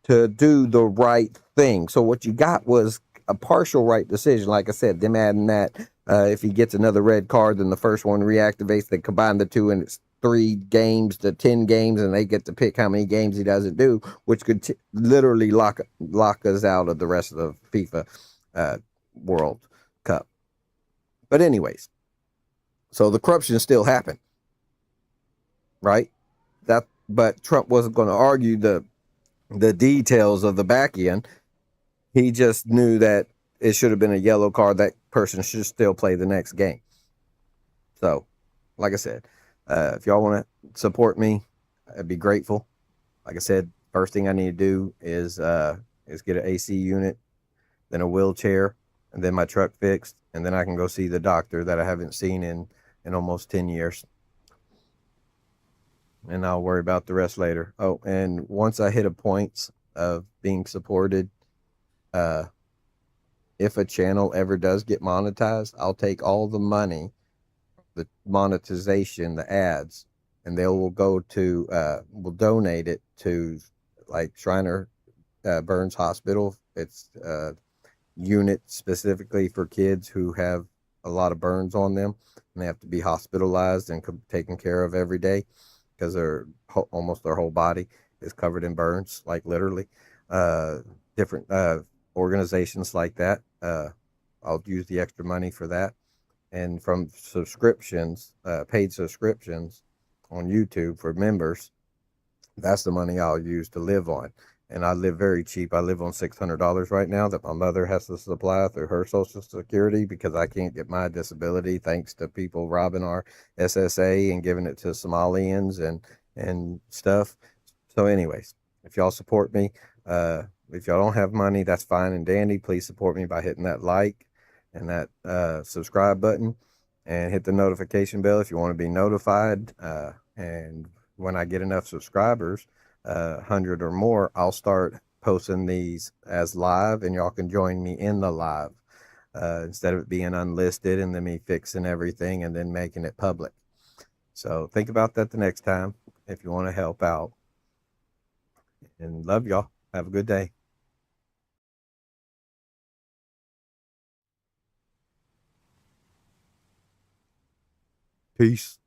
Speaker 1: to do the right thing. So what you got was a partial right decision. Like I said, them adding that if he gets another red card, then the first one reactivates. They combine the two, and it's 3 games to 10 games, and they get to pick how many games he doesn't do, which could literally lock us out of the rest of the FIFA World Cup. But anyways, so the corruption still happened, right? But Trump wasn't going to argue the details of the back end. He just knew that it should have been a yellow card. That person should still play the next game. So, like I said, if y'all want to support me, I'd be grateful. Like I said, first thing I need to do is get an AC unit, then a wheelchair, and then my truck fixed, and then I can go see the doctor that I haven't seen in almost 10 years. And I'll worry about the rest later. Oh, and once I hit a point of being supported, if a channel ever does get monetized, I'll take all the money, the monetization, the ads, and they will go to, we'll donate it to like Shriner Burns Hospital. It's a unit specifically for kids who have a lot of burns on them, and they have to be hospitalized and taken care of every day, because almost their whole body is covered in burns, like literally. Different organizations like that. I'll use the extra money for that. And from subscriptions, paid subscriptions on YouTube for members, that's the money I'll use to live on. And I live very cheap. I live on $600 right now that my mother has to supply through her Social Security, because I can't get my disability thanks to people robbing our SSA and giving it to Somalians and stuff. So anyways, if y'all support me, if y'all don't have money, that's fine and dandy. Please support me by hitting that like and that subscribe button, and hit the notification bell if you want to be notified. And when I get enough subscribers, 100 or more, I'll start posting these as live, and y'all can join me in the live, instead of it being unlisted and then me fixing everything and then making it public. So think about that the next time if you want to help out. And love y'all. Have a good day. Peace.